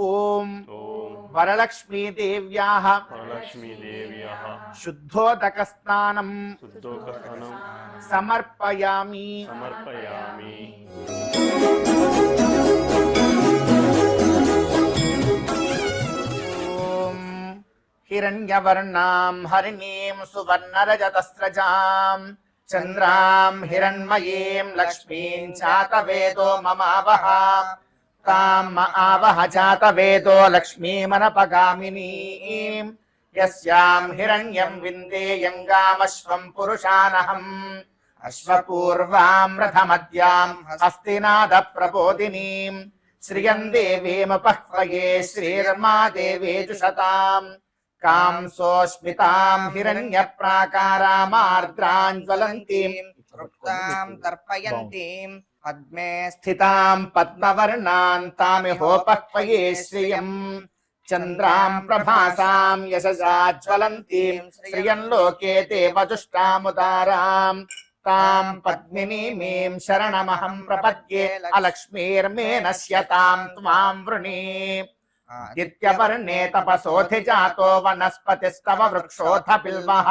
ఓం వరలక్ష్మీదేవ్యాః శుద్ధోదక స్నానం సమర్పయామి. ఓం హిరణ్యవర్ణాం హరిణీం సువర్ణరజతస్రజాం చంద్రాం హిరణ్మయీం లక్ష్మీం చాతవేదో మమావహ. తాం ఆవహ చాతవేదో లక్ష్మీమనపగామినీం యస్యాం హిరణ్యం విందేయం గామశ్వం పురుషానహం. అశ్వపూర్వాం రథమద్యాం హస్తినాద ప్రబోధినీం శ్రియం దేవీమపహ్వయే శ్రీర్మా దేవేజుషతాం. కాంసోస్మితాం హిరణ్య ప్రాకారామార్ద్రాంజ్వలంతీం తృప్తాం తర్పయంతీం పద్మే స్థితాం పద్మవర్ణాం తామిహోపహ్వయే శ్రియం. చంద్రాం ప్రభాసాం యశసాజ్వలంతీం శ్రియం లోకే దేవజుష్టాముదారాం. తాం పద్మినీమీం శరణమహం ప్రపద్యే అలక్ష్మీర్మే నశ్యతాం త్వాం వృణే. ఆదిత్యవర్ణే తపసోధిజాతో వనస్పతిస్తవ వృక్షోథ బిల్వః.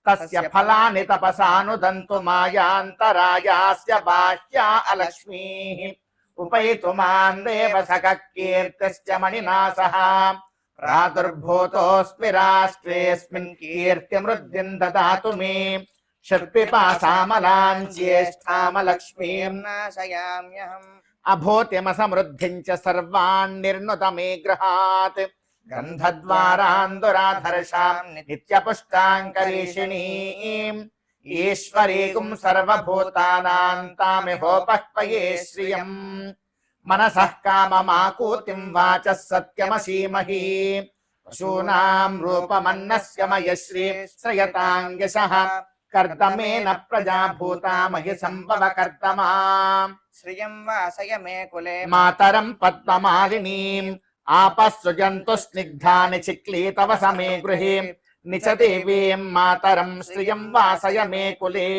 తస్య ఫలాని తపసానుదంతు మాయాంతరాయాస్య బాహ్యా అలక్ష్మీః. ఉపైతు మాం దేవసఖ కీర్తిశ్చ మణినా సహ. ప్రాదుర్భూతోऽస్మి రాష్ట్రేऽస్మిన్ కీర్తిమృద్ధిం దదాతు మే. షట్పిపాసామలాం జ్యేష్ఠామలక్ష్మీం నాశయామ్యహం. అభూతిమసమృద్ధిం చ సర్వాన్ నిర్నుత మే గృహాత్. గంధద్వారాందురాధర్షాం నిత్యపుష్టాంకరీషిణీం ఈశ్వరీగుం సర్వభూతానాం తామిహోపహ్వయే శ్రియం మనసః కామమాకూతిం వాచః సత్యమసీమహి పశూనాం రూపమన్నస్య మయశ్రీ శ్రయతాంగశః కర్దమేన ప్రజాభూతా మహి సంభవ కర్దమా శ్రియం వాసయ మే కులే మాతరం పద్మమాలినీం ఆపస్సుజంతు స్నిగ్ధాని చిక్లీతవ సమే గృహే నిచదేవీం మాతరం శ్రియం వాసయ మే కులే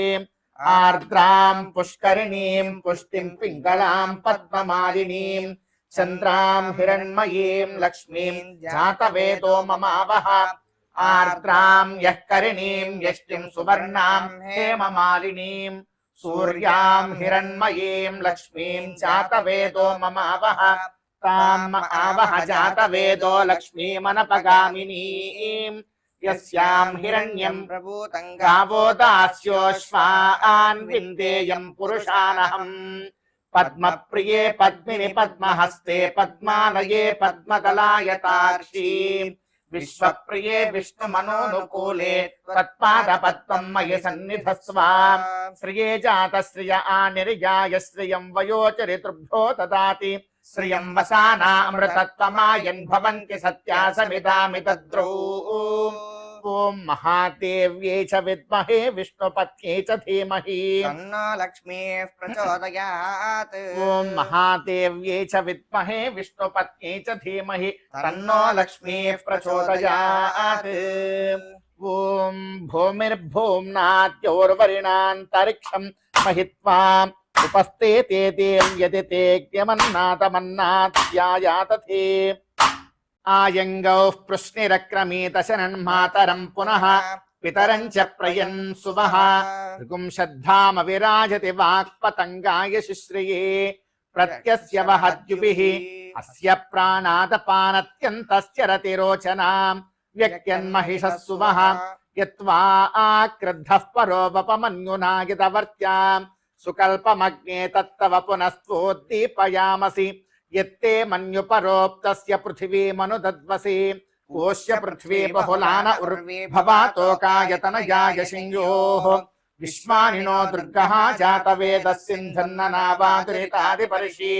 ఆర్ద్రాం పుష్కరిణీం పుష్టిం పింగళాం పద్మమాలినీం చంద్రాం హిరణ్మయీం లక్ష్మీం జాతవేదో మమావహ ఆర్ద్రాం యఃకరిణీం యష్టిం సువర్ణాం హేమమాలినీం సూర్యాం హిరణ్మయీం లక్ష్మీం జాతవేదో మమావహ తాం ఆవహ జాతవేదో లక్ష్మీమనపగామినీం యస్యాం హిరణ్యం ప్రభూతం గావో దాస్యోశ్వాన్ విందేయం పురుషానహం పద్మప్రియే పద్మిని పద్మహస్తే పద్మాలయే పద్మదలాయతాక్షి విశ్వప్రియే విష్ణుమనోనుకూలే తత్పాద పద్మం మయి సన్నిధస్వ శ్రియే జాత శ్రియ ఆనిర్యాయ శ్రియం వయోచరితృభ్యో దదాతి శ్రియం వసానామృతత్వమాయన్ భవంతి సత్యాసమిదామి తద్రౌ ఓం మహాదేవ్యే చ విద్మహే విష్ణుపత్న్యే చ ధీమహి తన్నో లక్ష్మీః ప్రచోదయాత్ ఓం మహాదేవ్యే చ విద్మహే విష్ణుపత్న్యే చ ధీమహి తన్నో లక్ష్మీః ప్రచోదయాత్ ఓం భూమిర్భూమ్నాద్యోర్వరిణాంతరిక్షం మహిత్వా ఉపస్థితే దేం యదితే జ్ఞమన్నాతమన్నాధ్యాయాతథే ఆయంగౌః పృష్ణిరక్రమీత శరణ్మాతరం పునః పితరం చ ప్రయన్ సువః ఋగుం శ్రద్ధామ విరాజతి వాక్పతంగాయ శుశ్రియే ప్రత్యస్య వహద్యుభిః అస్య ప్రాణాదపానత్యంతస్య రతిరోచనాం వ్యక్యన్మహిషः సువః యత్వా ఆక్రుద్ధః పరోపమన్యునాగితవర్త్యాం సుకల్పమగ్నే తత్తవ పునస్త్వోద్దీపయామసి యత్తే మన్యుపరోప్తస్య పృథివీమనుదద్వసి కోశ్య పృథ్వీ బహుళాన ఉర్విభవాతోకాయతనయాయ శింయోః విశ్వానినో దుర్గః జాతవేదస్సింధన్ననావాదురితాదిపరిషి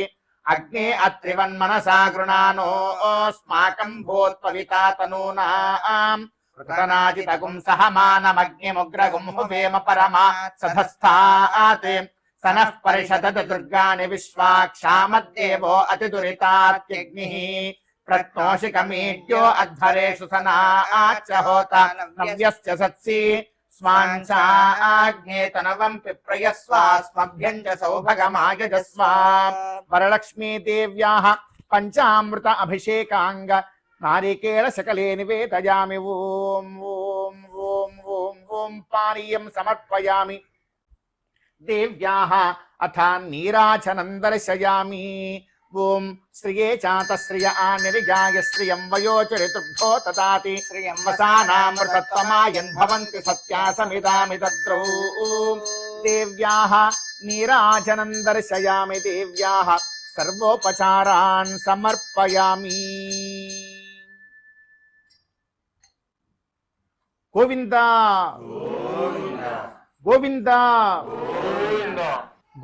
అగ్నే అత్రివన్మనసా గృణానోస్మాకం భూత్పవితా తనూనాం కృతనాజితగుం సహమానమగ్నిముగ్రగుం హువేమ పరమా సధస్థాత్ సనః పరిషదత దుర్గాని విశ్వాక్షామద్దేవో అతిదురితాత్యగ్నిః ప్రత్నోషికమీడ్యో అధ్వరేషు సనాచ్చ హోత నవ్యస్య సత్సి స్వాంచాగ్నే తనవం పిప్రయస్వాస్మభ్యం చ సౌభగమాయజస్వ వరలక్ష్మీ దేవ్యాః పంచామృత అభిషేకాంగ నారికేళ శకలే నివేదయామి ఓం ఓం ఓం ఓం ఓం పానీయం సమర్పయామి దేవ్యాః అథ నీరాజనం దర్శయామి ఓం శ్రియే చాత శ్రియ ఆనిర్యాయ శ్రియం వయోచరితృభ్యో దదాతి శ్రియం వసానామృతత్వమాయన్ భవంతి సత్యాసమిదామి తద్రౌ దేవ్యాః నీరాజనం దర్శయామి దేవ్యాః సర్వోపచారాన్ సమర్పయామి గోవింద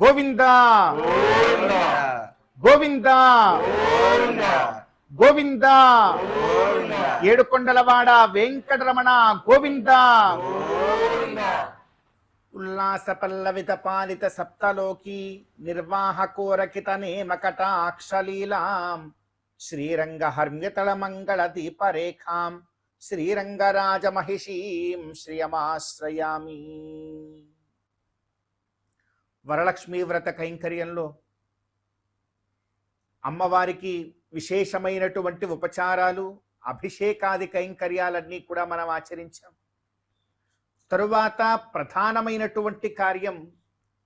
గోవింద గోవింద గోవింద గోవింద ఏడుకొండలవాడ వెంకటరమణ గోవింద ఉల్లాస పల్లవిత పాలిత సప్తలోకి నిర్వాహకోరకిత నేమకటాక్షలీలాం శ్రీరంగ హర్మ్యతళ మంగళ దీపరేఖాం శ్రీరంగరాజమహిషీం శ్రియమాశ్రయామి. వరలక్ష్మీ వ్రత కైంకర్యంలో అమ్మవారికి విశేషమైనటువంటి ఉపచారాలు అభిషేకాది కైంకర్యాలన్నీ కూడా మనం ఆచరించాం. తరువాత ప్రధానమైనటువంటి కార్యం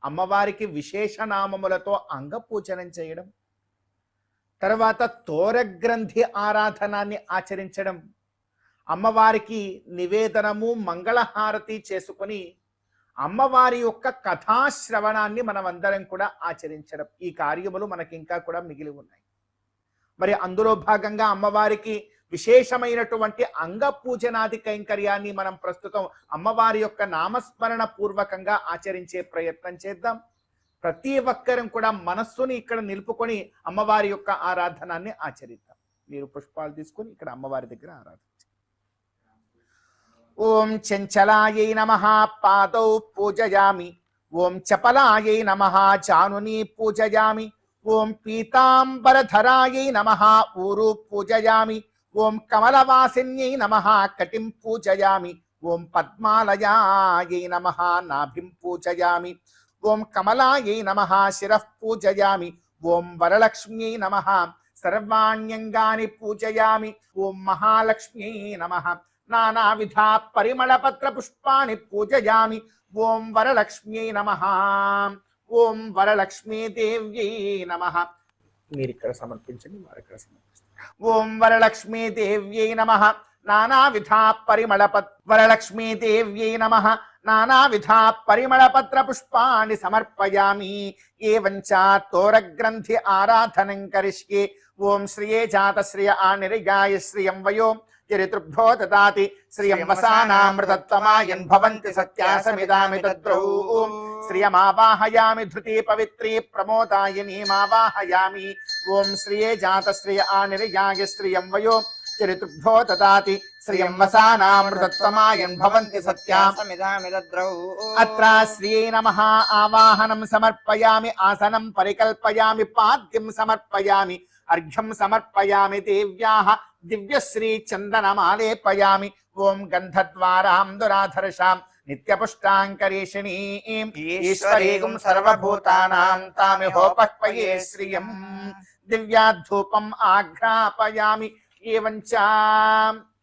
అమ్మవారికి విశేష నామములతో అంగపూజనం చేయడం, తర్వాత తోరగ్రంథి ఆరాధనాన్ని ఆచరించడం, అమ్మవారికి నివేదనము మంగళహారతి చేసుకొని అమ్మవారి యొక్క కథాశ్రవణాన్ని మనం అందరం కూడా ఆచరించడం. ఈ కార్యములు మనకి ఇంకా కూడా మిగిలి ఉన్నాయి. మరి అందులో భాగంగా అమ్మవారికి విశేషమైనటువంటి అంగ పూజనాది కైంకర్యాన్ని మనం ప్రస్తుతం అమ్మవారి యొక్క నామస్మరణ పూర్వకంగా ఆచరించే ప్రయత్నం చేద్దాం. ప్రతి ఒక్కరం కూడా మనస్సుని ఇక్కడ నిలుపుకొని అమ్మవారి యొక్క ఆరాధనాన్ని ఆచరిద్దాం. మీరు పుష్పాలు తీసుకొని ఇక్కడ అమ్మవారి దగ్గర ఆరాధించండి. ఓం చంచలాయై నమః పాదౌ పూజయామి. ఓం చపలాయై నమః జానుని పూజయామి. ఓం పీతాంబరధరాయై నమః ఊరు పూజయామి. ఓం కమలవాసిన్యై నమః కటిం పూజయామి. ఓం పద్మాలయాయై నమః నాభిం పూజయామి. ఓం కమలాయై నమః శిరః పూజయామి. ఓం వరలక్ష్మ్యై నమః సర్వాణ్యంగాని పూజయామి. ఓం మహాలక్ష్మ్యై నమః నానావిధ పరిమళపత్ర పుష్పాన్ని పూజయామి. ఓం వరలక్ష్మ్యై నమః. ఓం వరలక్ష్మీ దేవ్యై నమః. మీరు ఇక్కడ సమర్పించండి, వారు ఇక్కడ సమర్పిస్తారు. ఓం వరలక్ష్మీ దేవ్యై నమః నానావిధ వరలక్ష్మీ దేవ్యై నమః నానావిధ పరిమళపత్ర పుష్పాన్ని సమర్పయామి. ఏవంచ తోరగ్రంథి ఆరాధనం కరిష్యే. ఓం శ్రియే జాత శ్రియ ఆనిర్యాయ శ్రియం వయో చరితృభ్యో దదాతి శ్రియం వసానామృతత్వమాయన్ భవంతి సత్యాసమిదామి తద్రౌ. శ్రియమావాహయామి ధృతి పవిత్రీ ప్రమోదాయనీమావాహయామి. ఓం శ్రియే జాత శ్రియ ఆనిర్యాయ శ్రియం వయో చరితృభ్యో దదాతి శ్రియం వసానామృతత్వమాయన్ భవంతి సత్యాసమిదామి తద్రౌ. అత్ర శ్రియై నమః ఆవాహనం సమర్పయామి. ఆసనం పరికల్పయామి. పాద్యం సమర్పయామి. అర్ఘ్యం సమర్పయామి. దేవ్యాః దివ్యశ్రీ చందనమాలేపయామి. ఓం గంధద్వారాం దురాధర్షాం నిత్యపుష్టాంకరేషిణీం ఈశ్వరీగుం సర్వభూతానాం తామిహోపక్వయే శ్రియం. దివ్యాధూపం ఆఘ్రాపయామి. ఏవంచ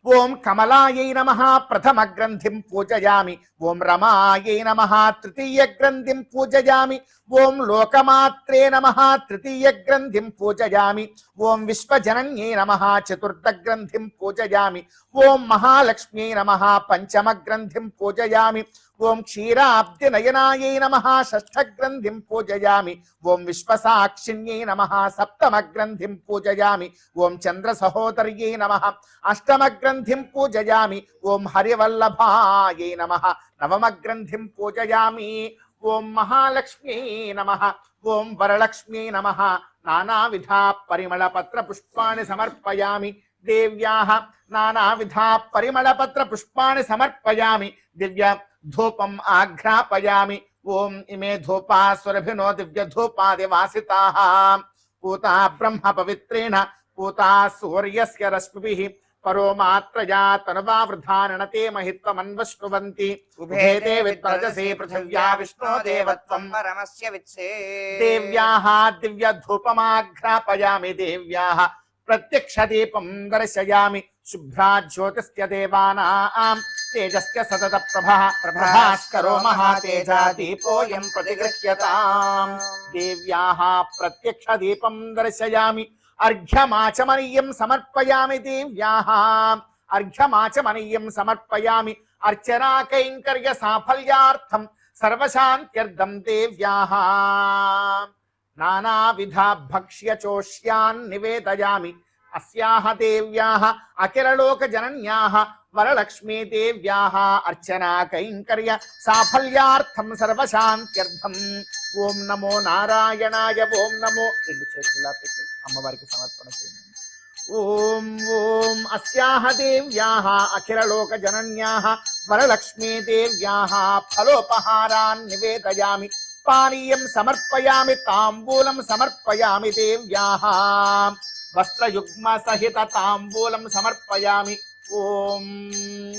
ఓం కమలాయై నమః ప్రథమ గ్రంథిం పూజయామి. ఓం రమాయై నమః తృతీయ గ్రంథిం పూజయామి. ఓం లోకమాత్రే నమః తృతీయ గ్రంథిం పూజయామి. ఓం విశ్వజనన్యై నమః చతుర్థ గ్రంథిం పూజయామి. ఓం మహాలక్ష్మ్యై నమః పంచమ గ్రంథిం పూజయామి. ఓం క్షీరాబ్ది నయనాయై నమః షష్ఠ గ్రంథిం పూజయామి. ఓం విశ్వసాక్షిణ్యై నమః సప్తమ గ్రంథిం పూజయామి. ఓం చంద్ర సహోదర్యై నమః అష్టమ గ్రంథిం పూజయామి. ఓం హరివల్లభాయై నమః నవమ గ్రంథిం పూజయామి. ఓం మహాలక్ష్మ్యై నమః. ఓం వరలక్ష్మ్యై నమః నానావిధ పరిమళపత్ర పుష్పాన్ని సమర్పయామి. దేవ్యాః నానావిధ పరిమళపత్ర పుష్పాన్ని సమర్పయామి. దివ్య ధూపం ఆఘ్రాపయామి. ఓం ఇమే ధూపా స్వరభినో దివ్య ధూపాదివాసితాః పూతా బ్రహ్మ పవిత్రేణ పూతా సూర్యస్య రశ్మిభిః పరో మాత్రయా తనువా వృధాననతే మహిత్వమన్వశ్నువంతి. ఉభే తే విత్రజసే పృథివ్యా విష్ణో దేవత్వం పరమస్య విత్సే. దేవ్యాః దివ్య ధూపమాఘ్రాపయామి. దేవ్యాః ప్రత్యక్ష దీపం దర్శయామి. శుభ్రా జ్యోతిస్య దేవానాం తేజస్య సతత ప్రభాస్కరో మహాతేజా దీపోయం ప్రతిగృహ్యతాం. దేవ్యాః ప్రత్యక్ష దీపం దర్శయామి. అర్ఘ్యమాచమనీయం సమర్పయామి. దేవ్యాః అర్ఘ్యమాచమనీయం సమర్పయామి. అర్చనా కైంకర్య సాఫల్యార్థం సర్వశాంత్యర్థం దేవ్యాః నానావిధ భక్ష్య చోష్యాన్ నివేదయామి. అస్యాః దేవ్యాః అఖిలలోక జనన్యాః వరలక్ష్మీ దేవ్యాః అర్చనా కైంకర్య సాఫల్యార్థం సర్వశాంత్యర్థం. ఓం నమో నారాయణాయ. ఓం నమో రెండు చేతుల్లా పెట్టి అమ్మవారికి సమర్పణ చేయండి. ఓం ఓం అస్యాః దేవ్యాః అఖిలలోక జనన్యాః వరలక్ష్మీ దేవ్యాః ఫలోపహారాన్ నివేదయామి. పానీయం సమర్పయామి. తాంబూలం సమర్పయామి. దేవ్యాః వస్త్రయుగ్మ సహిత తాంబూలం సమర్పయామి. ఓం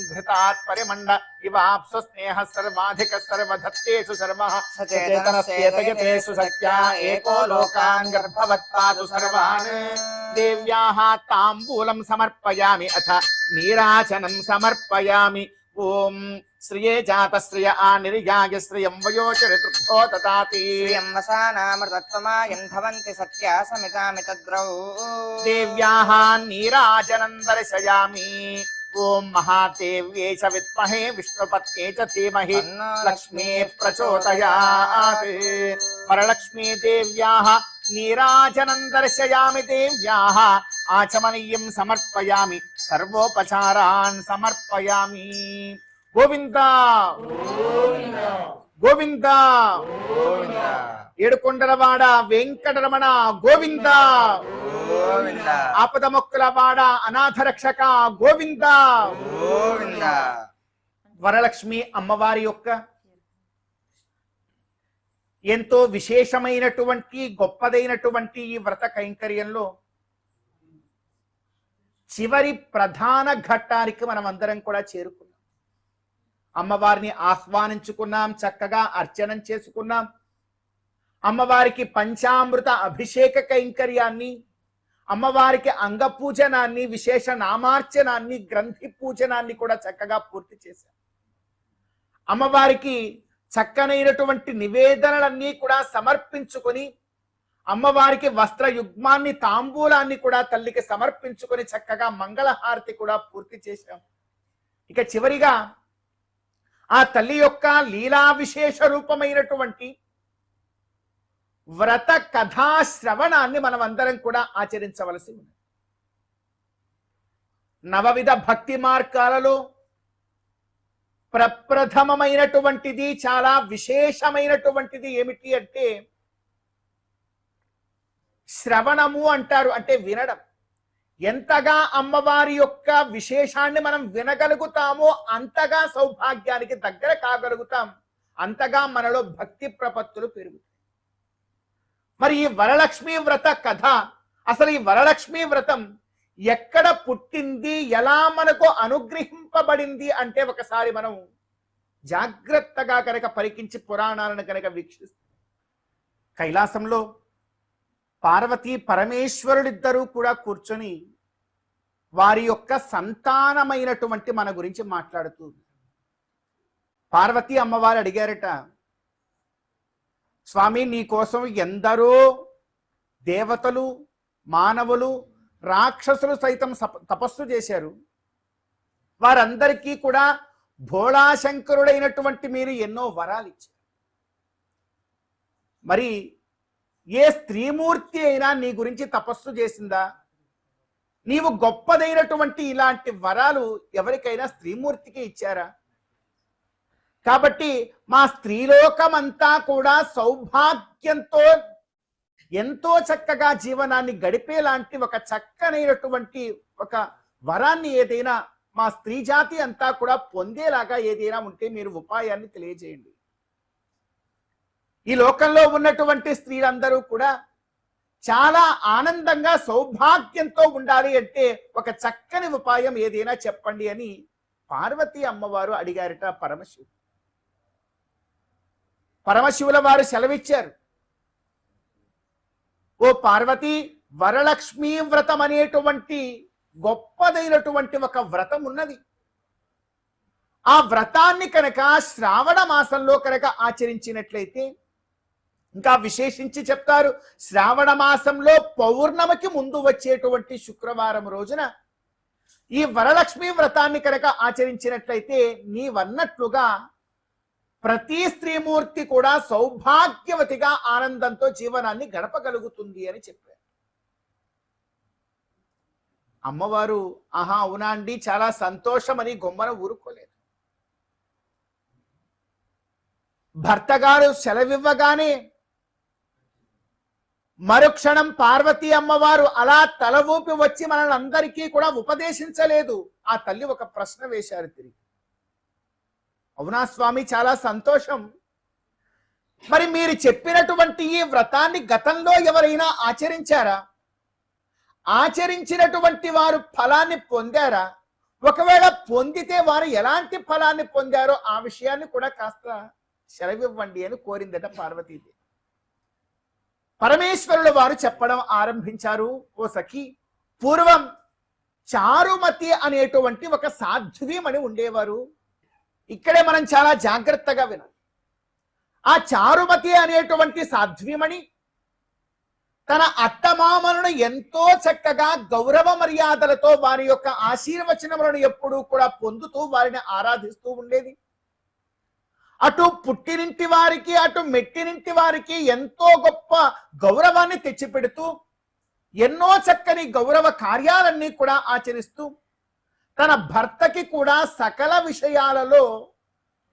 ఘృతాత్ పరిమండ ఇవాప్సు స్నేహ సర్వాధిక సర్వధత్తేషు సర్వః సచేతనస్యేతయతేషు సత్యా ఏకో లోకాన్ గర్భవత్పాదు సర్వాన్. దేవ్యాః తాంబూలం సమర్పయామి. అథ నీరాజనం సమర్పయామి. ఓం శ్రియే జాత శ్రియ ఆనిర్యాయ శ్రియం వయో చరితృభ్యో దదాతి శ్రియం వసానామృతత్వమాయన్ భవంతి సత్యాసమిదామి తద్రౌ. దేవ్యాః నీరాజనం దర్శయామి. ఓం మహాదేవ్యై చ విద్మహే విష్ణుపత్న్యై చ ధీమహి లక్ష్మీ ప్రచోదయాత్. వరలక్ష్మీ దేవ్యాః నీరాజనం దర్శయామి. దేవ్యాః ఆచమనీయం సమర్పయామి, సర్వోపచారాన్ సమర్పయామి. గోవింద గోవింద ఏడుకొండలవాడ వెంకటరమణ గోవింద. ఆపద మొక్కులవాడ అనాథ రక్షక గోవింద. వరలక్ష్మి అమ్మవారి యొక్క ఎంతో విశేషమైనటువంటి గొప్పదైనటువంటి ఈ వ్రత కైంకర్యంలో చివరి ప్రధాన ఘట్టానికి మనం అందరం కూడా చేరుకున్నాం. అమ్మవారిని ఆహ్వానించుకున్నాం, చక్కగా అర్చనం చేసుకున్నాం. అమ్మవారికి పంచామృత అభిషేక కైంకర్యాన్ని, అమ్మవారికి అంగపూజనాన్ని, విశేష నామార్చనాన్ని, గ్రంథి పూజనాన్ని కూడా చక్కగా పూర్తి చేశాం. అమ్మవారికి చక్కనైనటువంటి నివేదనలన్నీ కూడా సమర్పించుకొని, అమ్మవారికి వస్త్ర యుగ్మాన్ని, తాంబూలాన్ని కూడా తల్లికి సమర్పించుకొని చక్కగా మంగళహారతి కూడా పూర్తి చేశాం. ఇక చివరిగా ఆ తల్లి యొక్క లీలా విశేష రూపమైనటువంటి వ్రత కథా శ్రవణాన్ని మనం అందరం కూడా ఆచరించవలసి ఉంది. నవవిధ భక్తి మార్గాలలో ప్రప్రథమమైనటువంటిది, చాలా విశేషమైనటువంటిది ఏమిటి అంటే శ్రవణము అంటారు. అంటే వినడం. ఎంతగా అమ్మవారి యొక్క విశేషాన్ని మనం వినగలుగుతామో అంతగా సౌభాగ్యానికి దగ్గర కాగలుగుతాం, అంతగా మనలో భక్తి ప్రపత్తులు పెరుగుతాయి. మరి ఈ వరలక్ష్మీ వ్రత కథ, అసలు ఈ వరలక్ష్మీ వ్రతం ఎక్కడ పుట్టింది, ఎలా మనకు అనుగ్రహింపబడింది అంటే ఒకసారి మనం జాగ్రత్తగా కనుక పరికించి పురాణాలను కనుక వీక్షిస్తాం. కైలాసంలో పార్వతీ పరమేశ్వరుడిద్దరూ కూడా కూర్చొని వారి యొక్క సంతానమైనటువంటి మన గురించి మాట్లాడుతూ పార్వతీ అమ్మవారు అడిగారట, స్వామి నీ కోసం ఎందరో దేవతలు, మానవులు, రాక్షసులు సైతం తపస్సు చేశారు. వారందరికీ కూడా భోళాశంకరుడైనటువంటి మీరు ఎన్నో వరాలు ఇచ్చారు. మరి ఏ స్త్రీమూర్తి అయినా నీ గురించి తపస్సు చేసిందా? నీవు గొప్పదైనటువంటి ఇలాంటి వరాలు ఎవరికైనా స్త్రీమూర్తికి ఇచ్చారా? కాబట్టి మా స్త్రీలోకమంతా కూడా సౌభాగ్యంతో ఎంతో చక్కగా జీవనాన్ని గడిపేలాంటి ఒక చక్కనైనటువంటి ఒక వరాన్ని ఏదైనా మా స్త్రీ జాతి అంతా కూడా పొందేలాగా ఏదైనా ఉంటే మీరు ఉపాయాన్ని తెలియజేయండి. ఈ లోకంలో ఉన్నటువంటి స్త్రీలందరూ కూడా చాలా ఆనందంగా సౌభాగ్యంతో ఉండాలి అంటే ఒక చక్కని ఉపాయం ఏదైనా చెప్పండి అని పార్వతీ అమ్మవారు అడిగారట పరమశివుడు. పరమశివుల వారు సెలవిచ్చారు, ఓ పార్వతి, వరలక్ష్మీ వ్రతం అనేటువంటి గొప్పదైనటువంటి ఒక వ్రతం ఉన్నది. ఆ వ్రతాన్ని కనుక శ్రావణ మాసంలో కనుక ఆచరించినట్లయితే, ఇంకా విశేషించి చెప్తారు, శ్రావణ మాసంలో పౌర్ణమికి ముందు వచ్చేటువంటి శుక్రవారం రోజున ఈ వరలక్ష్మీ వ్రతాన్ని కనుక ఆచరించినట్లయితే నీవన్నట్లుగా ప్రతి స్త్రీమూర్తి కూడా సౌభాగ్యవతిగా ఆనందంతో జీవనాన్ని గడపగలుగుతుంది అని చెప్పారు. అమ్మవారు ఆహా అవునా అండి, చాలా సంతోషం అని గొమ్మన ఊరుకోలేదు. భర్త గారు సెలవివ్వగానే మరుక్షణం పార్వతీ అమ్మవారు అలా తల ఊపి వచ్చి మనల్ని అందరికీ కూడా ఉపదేశించలేదు. ఆ తల్లి ఒక ప్రశ్న వేశారు తిరిగి, అవునా స్వామి, చాలా సంతోషం. మరి మీరు చెప్పినటువంటి ఈ వ్రతాన్ని గతంలో ఎవరైనా ఆచరించారా? ఆచరించినటువంటి వారు ఫలాన్ని పొందారా? ఒకవేళ పొందితే వారు ఎలాంటి ఫలాన్ని పొందారో ఆ విషయాన్ని కూడా కాస్త సెలవివ్వండి అని కోరిందట పార్వతీదేవి. పరమేశ్వరుల వారు చెప్పడం ఆరంభించారు, ఓ సఖి, పూర్వం చారుమతి అనేటువంటి ఒక సాధ్వీమణి ఉండేవారు. ఇక్కడే మనం చాలా జాగ్రత్తగా వినాలి. ఆ చారుమతి అనేటువంటి సాధ్వీమణి తన అత్తమామలను ఎంతో చక్కగా గౌరవ మర్యాదలతో వారి యొక్క ఆశీర్వచనములను ఎప్పుడూ కూడా పొందుతూ వారిని ఆరాధిస్తూ ఉండేది. అటు పుట్టినింటి వారికి, అటు మెట్టినింటి వారికి ఎంతో గొప్ప గౌరవాన్ని తెచ్చిపెడుతూ ఎన్నో చక్కని గౌరవ కార్యాలన్నీ కూడా ఆచరిస్తూ తన భర్తకి కూడా సకల విషయాలలో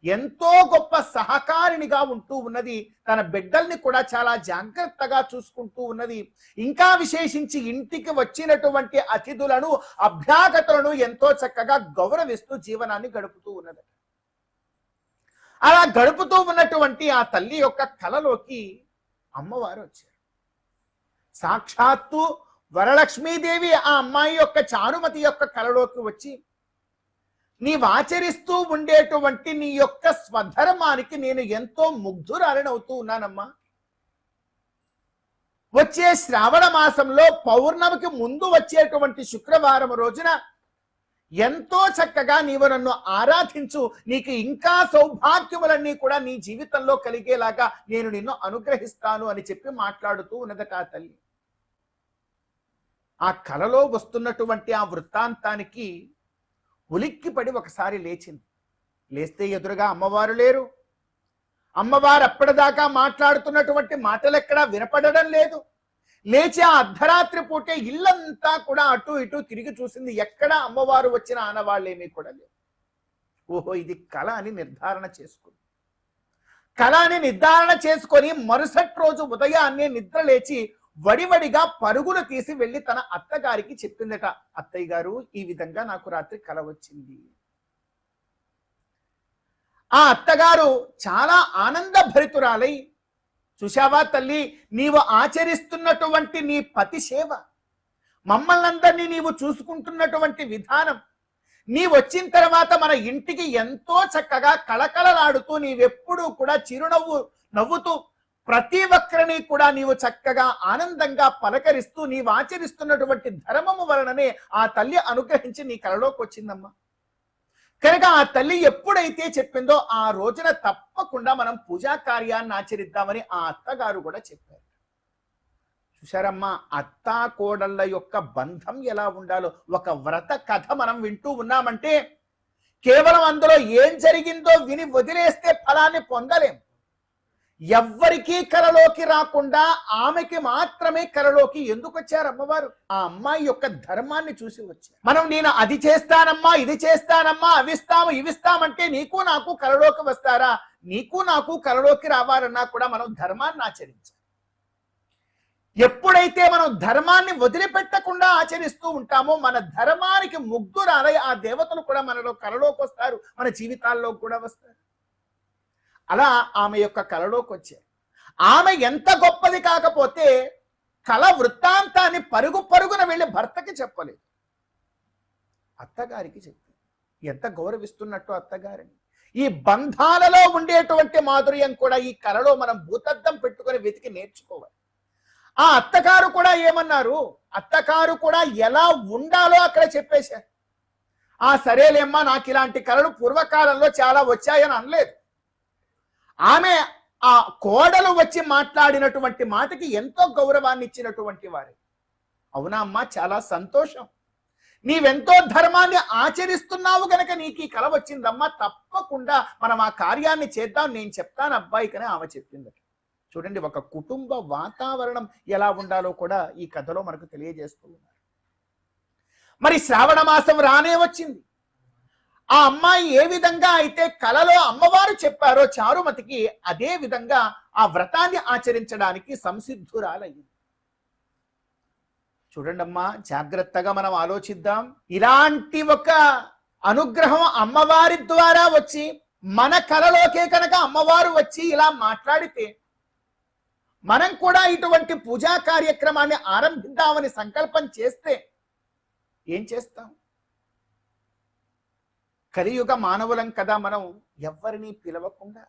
ఎంతో గొప్ప సహకారినిగా ఉంటూ ఉన్నది. తన బిడ్డల్ని కూడా చాలా జాగ్రత్తగా చూసుకుంటూ ఉన్నది. ఇంకా విశేషించి ఇంటికి వచ్చినటువంటి అతిథులను, అభ్యాగతులను ఎంతో చక్కగా గౌరవిస్తూ జీవనాన్ని గడుపుతూ ఉన్నది. అలా గడుపుతూ ఉన్నటువంటి ఆ తల్లి యొక్క కలలోకి అమ్మవారు వచ్చారు. సాక్షాత్తు వరలక్ష్మీదేవి ఆ అమ్మాయి యొక్క చారుమతి యొక్క కలలోకి వచ్చి, నీవు ఆచరిస్తూ ఉండేటువంటి నీ యొక్క స్వధర్మానికి నేను ఎంతో ముగ్ధురాలనవుతూ ఉన్నానమ్మా. వచ్చే శ్రావణ మాసంలో పౌర్ణమికి ముందు వచ్చేటువంటి శుక్రవారం రోజున ఎంతో చక్కగా నీవు నన్ను ఆరాధించు, నీకు ఇంకా సౌభాగ్యములన్నీ కూడా నీ జీవితంలో కలిగేలాగా నేను నిన్ను అనుగ్రహిస్తాను అని చెప్పి మాట్లాడుతూ ఉన్నదట ఆ తల్లి. ఆ కలలో వస్తున్నటువంటి ఆ వృత్తాంతానికి ఉలిక్కిపడి ఒకసారి లేచింది. లేస్తే ఎదురుగా అమ్మవారు లేరు. అమ్మవారు అప్పటిదాకా మాట్లాడుతున్నటువంటి మాటలు ఎక్కడా వినపడడం లేదు. లేచి ఆ అర్ధరాత్రి పూటే ఇల్లంతా కూడా అటు ఇటు తిరిగి చూసింది. ఎక్కడా అమ్మవారు వచ్చిన ఆనవాళ్ళేమీ కూడా లేవు. ఓహో, ఇది కళ అని నిర్ధారణ చేసుకుంది. కళ అని నిర్ధారణ చేసుకొని మరుసటి రోజు ఉదయాన్నే నిద్ర లేచి వడివడిగా పరుగులు తీసి వెళ్ళి తన అత్తగారికి చెప్పిందట. అత్తయ్య గారు, ఈ విధంగా నాకు రాత్రి కల వచ్చింది. ఆ అత్తగారు చాలా ఆనందభరితురాలై, చూశావా తల్లి, నీవు ఆచరిస్తున్నటువంటి నీ పతి సేవ, మమ్మల్ని అందరినీ నీవు చూసుకుంటున్నటువంటి విధానం, నీ వచ్చిన తర్వాత మన ఇంటికి ఎంతో చక్కగా కళకళలాడుతూ నీవెప్పుడూ కూడా చిరునవ్వు నవ్వుతూ ప్రతి ఒక్కరిని కూడా నీవు చక్కగా ఆనందంగా పలకరిస్తూ నీవు ఆచరిస్తున్నటువంటి ధర్మము వలననే ఆ తల్లి అనుగ్రహించి నీ కలలోకి వచ్చిందమ్మా. కనుక ఆ తల్లి ఎప్పుడైతే చెప్పిందో ఆ రోజున తప్పకుండా మనం పూజా కార్యాన్ని ఆచరిద్దామని ఆ అత్తగారు కూడా చెప్పారు. చూశారమ్మా, అత్తా కోడళ్ళ యొక్క బంధం ఎలా ఉండాలో ఒక వ్రత కథ మనం వింటూ ఉన్నామంటే కేవలం అందులో ఏం జరిగిందో విని వదిలేస్తే ఫలాన్ని పొందలేం. ఎవ్వరికీ కలలోకి రాకుండా ఆమెకి మాత్రమే కలలోకి ఎందుకు వచ్చారు అమ్మవారు? ఆ అమ్మాయి యొక్క ధర్మాన్ని చూసి వచ్చారు. మనం నేను అది చేస్తానమ్మా, ఇది చేస్తానమ్మా, అవిస్తాము ఇవిస్తామంటే నీకు నాకు కలలోకి వస్తారా? నీకు నాకు కలలోకి రావాలన్నా కూడా మనం ధర్మాన్ని ఆచరించాలి. ఎప్పుడైతే మనం ధర్మాన్ని వదిలిపెట్టకుండా ఆచరిస్తూ ఉంటామో మన ధర్మానికి ముగ్ధురాలై ఆ దేవతలు కూడా మనలో కలలోకి వస్తారు, మన జీవితాల్లో కూడా వస్తారు. అలా ఆమె యొక్క కలలోకి వచ్చారు. ఆమె ఎంత గొప్పది కాకపోతే కల వృత్తాంతాన్ని పరుగు పరుగున వెళ్ళి భర్తకి చెప్పలేదు, అత్తగారికి చెప్పింది. ఎంత గౌరవిస్తున్నట్టు అత్తగారిని. ఈ బంధాలలో ఉండేటువంటి మాధుర్యం కూడా ఈ కలలో మనం భూతద్దం పెట్టుకొని వెతికి నేర్చుకోవాలి. ఆ అత్తగారు కూడా ఏమన్నారు? అత్తగారు కూడా ఎలా ఉండాలో అక్కడ చెప్పేశారు. సరేలేమ్మా, నాకు ఇలాంటి కళలు పూర్వకాలంలో చాలా వచ్చాయని అనలేదు. ఆమె ఆ కోడలు వచ్చి మాట్లాడినటువంటి మాటకి ఎంతో గౌరవాన్ని ఇచ్చినటువంటి వారే. అవునా అమ్మా, చాలా సంతోషం, నీవెంతో ధర్మాన్ని ఆచరిస్తున్నావు గనక నీకు ఈ కల వచ్చిందమ్మా, తప్పకుండా మనం ఆ కార్యాన్ని చేద్దాం, నేను చెప్తాను అబ్బాయికనే ఆమె చెప్పిందట. చూడండి, ఒక కుటుంబ వాతావరణం ఎలా ఉండాలో కూడా ఈ కథలో మనకు తెలియజేస్తూ ఉన్నారు. మరి శ్రావణ మాసం రానే వచ్చింది. ఆ అమ్మాయి ఏ విధంగా అయితే కలలో అమ్మవారు చెప్పారో చారుమతికి, అదే విధంగా ఆ వ్రతాన్ని ఆచరించడానికి సంసిద్ధురాలయ్యింది. చూడండి అమ్మా, జాగ్రత్తగా మనం ఆలోచిద్దాం. ఇలాంటి ఒక అనుగ్రహం అమ్మవారి ద్వారా వచ్చి మన కలలోకే కనుక అమ్మవారు వచ్చి ఇలా మాట్లాడితే మనం కూడా ఇటువంటి పూజా కార్యక్రమాన్ని ఆరంభిద్దామని సంకల్పం చేస్తే ఏం చేస్తాం? కలియుగ మానవులం కదా మనం, ఎవరిని పిలవకుండా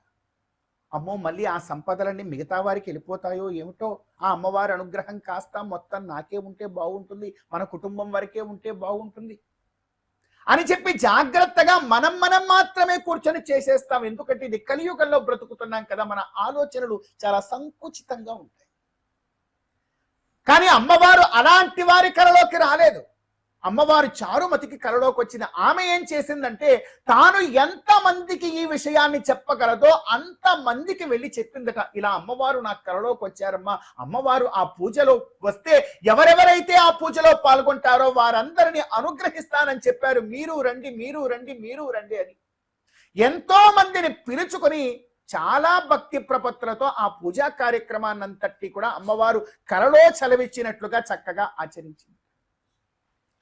అమ్మో మళ్ళీ ఆ సంపదలన్నీ మిగతా వారికి వెళ్ళిపోతాయో ఏమిటో, ఆ అమ్మవారి అనుగ్రహం కాస్త మొత్తం నాకే ఉంటే బాగుంటుంది, మన కుటుంబం వరకే ఉంటే బాగుంటుంది అని చెప్పి జాగ్రత్తగా మనం మాత్రమే కూర్చొని చేసేస్తాం. ఎందుకంటే ఇది కలియుగంలో బ్రతుకుతున్నాం కదా, మన ఆలోచనలు చాలా సంకుచితంగా ఉంటాయి. కానీ అమ్మవారు అలాంటి వారి కలలోకి రాలేదు. అమ్మవారు చారుమతికి కలలోకి వచ్చింది. ఆమె ఏం చేసిందంటే తాను ఎంత మందికి ఈ విషయాన్ని చెప్పగలదో అంత మందికి వెళ్ళి చెప్పిందట. ఇలా అమ్మవారు నాకు కలలోకి వచ్చారమ్మా, అమ్మవారు ఆ పూజలో వస్తే ఎవరెవరైతే ఆ పూజలో పాల్గొంటారో వారందరినీ అనుగ్రహిస్తానని చెప్పారు, మీరు రండి మీరు రండి మీరు రండి అని. ఎంతో మందిని పిలుచుకొని చాలా భక్తి ప్రపత్తులతో ఆ పూజా కార్యక్రమాన్నంతటి కూడా అమ్మవారు కలలో చలవిచ్చినట్లుగా చక్కగా ఆచరించింది.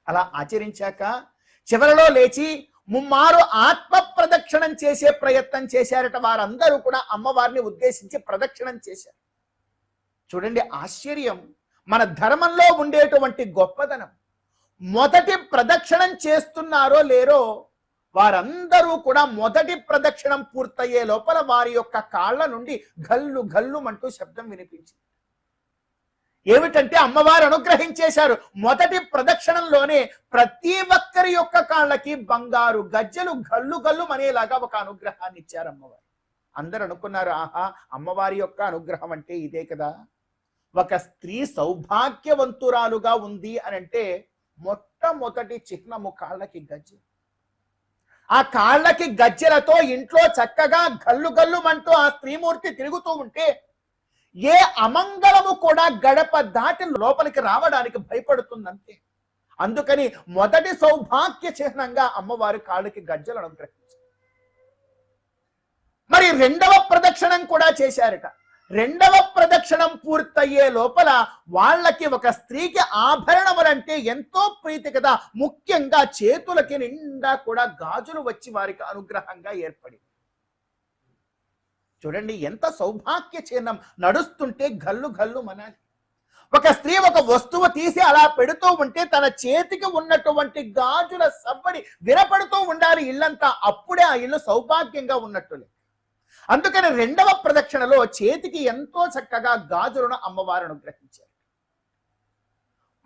అలా ఆచరించాక చివరిలో లేచి ముమ్మారు ఆత్మ ప్రదక్షిణం చేసే ప్రయత్నం చేశారట. వారందరూ కూడా అమ్మవారిని ఉద్దేశించి ప్రదక్షిణం చేశారు. చూడండి ఆశ్చర్యం, మన ధర్మంలో ఉండేటువంటి గొప్పదనం. మొదటి ప్రదక్షిణం చేస్తున్నారో లేరో వారందరూ కూడా మొదటి ప్రదక్షిణం పూర్తయ్యే లోపల వారి యొక్క కాళ్ళ నుండి గల్లు గల్లు అంటూ శబ్దం వినిపించింది. ఏమిటంటే అమ్మవారు అనుగ్రహించేశారు. మొదటి ప్రదక్షిణంలోనే ప్రతి ఒక్కరి యొక్క కాళ్ళకి బంగారు గజ్జలు గల్లు గల్లు అనేలాగా ఒక అనుగ్రహాన్ని ఇచ్చారు అమ్మవారు. అందరూ అనుకున్నారు, ఆహా అమ్మవారి యొక్క అనుగ్రహం అంటే ఇదే కదా. ఒక స్త్రీ సౌభాగ్యవంతురాలుగా ఉంది అని అంటే మొట్టమొదటి చిహ్నము కాళ్ళకి గజ్జె. ఆ కాళ్ళకి గజ్జెలతో ఇంట్లో చక్కగా గల్లు గల్లు అంటూ ఆ స్త్రీమూర్తి తిరుగుతూ ఉంటే ఏ అమంగళము కూడా గడప దాటి లోపలికి రావడానికి భయపడుతుందంతే. అందుకని మొదటి సౌభాగ్య చిహ్నంగా అమ్మవారి కాళ్ళకి గజ్జలు అనుగ్రహించారు. మరి రెండవ ప్రదక్షిణం కూడా చేశారట. రెండవ ప్రదక్షిణం పూర్తయ్యే లోపల వాళ్ళకి ఒక స్త్రీకి ఆభరణములంటే ఎంతో ప్రీతి కదా. ముఖ్యంగా చేతులకి నిండా కూడా గాజులు వచ్చి వారికి అనుగ్రహంగా ఏర్పడింది. చూడండి ఎంత సౌభాగ్య చిహ్నం. నడుస్తుంటే గల్లు గల్లు మనాలి. ఒక స్త్రీ ఒక వస్తువు తీసి అలా పెడుతూ ఉంటే తన చేతికి ఉన్నటువంటి గాజుల సవ్వడి వినపడుతూ ఉండాలి ఇల్లంతా. అప్పుడే ఆ ఇల్లు సౌభాగ్యంగా ఉన్నట్టులే. అందుకని రెండవ ప్రదక్షిణలో చేతికి ఎంతో చక్కగా గాజులను అమ్మవారు అనుగ్రహించారు.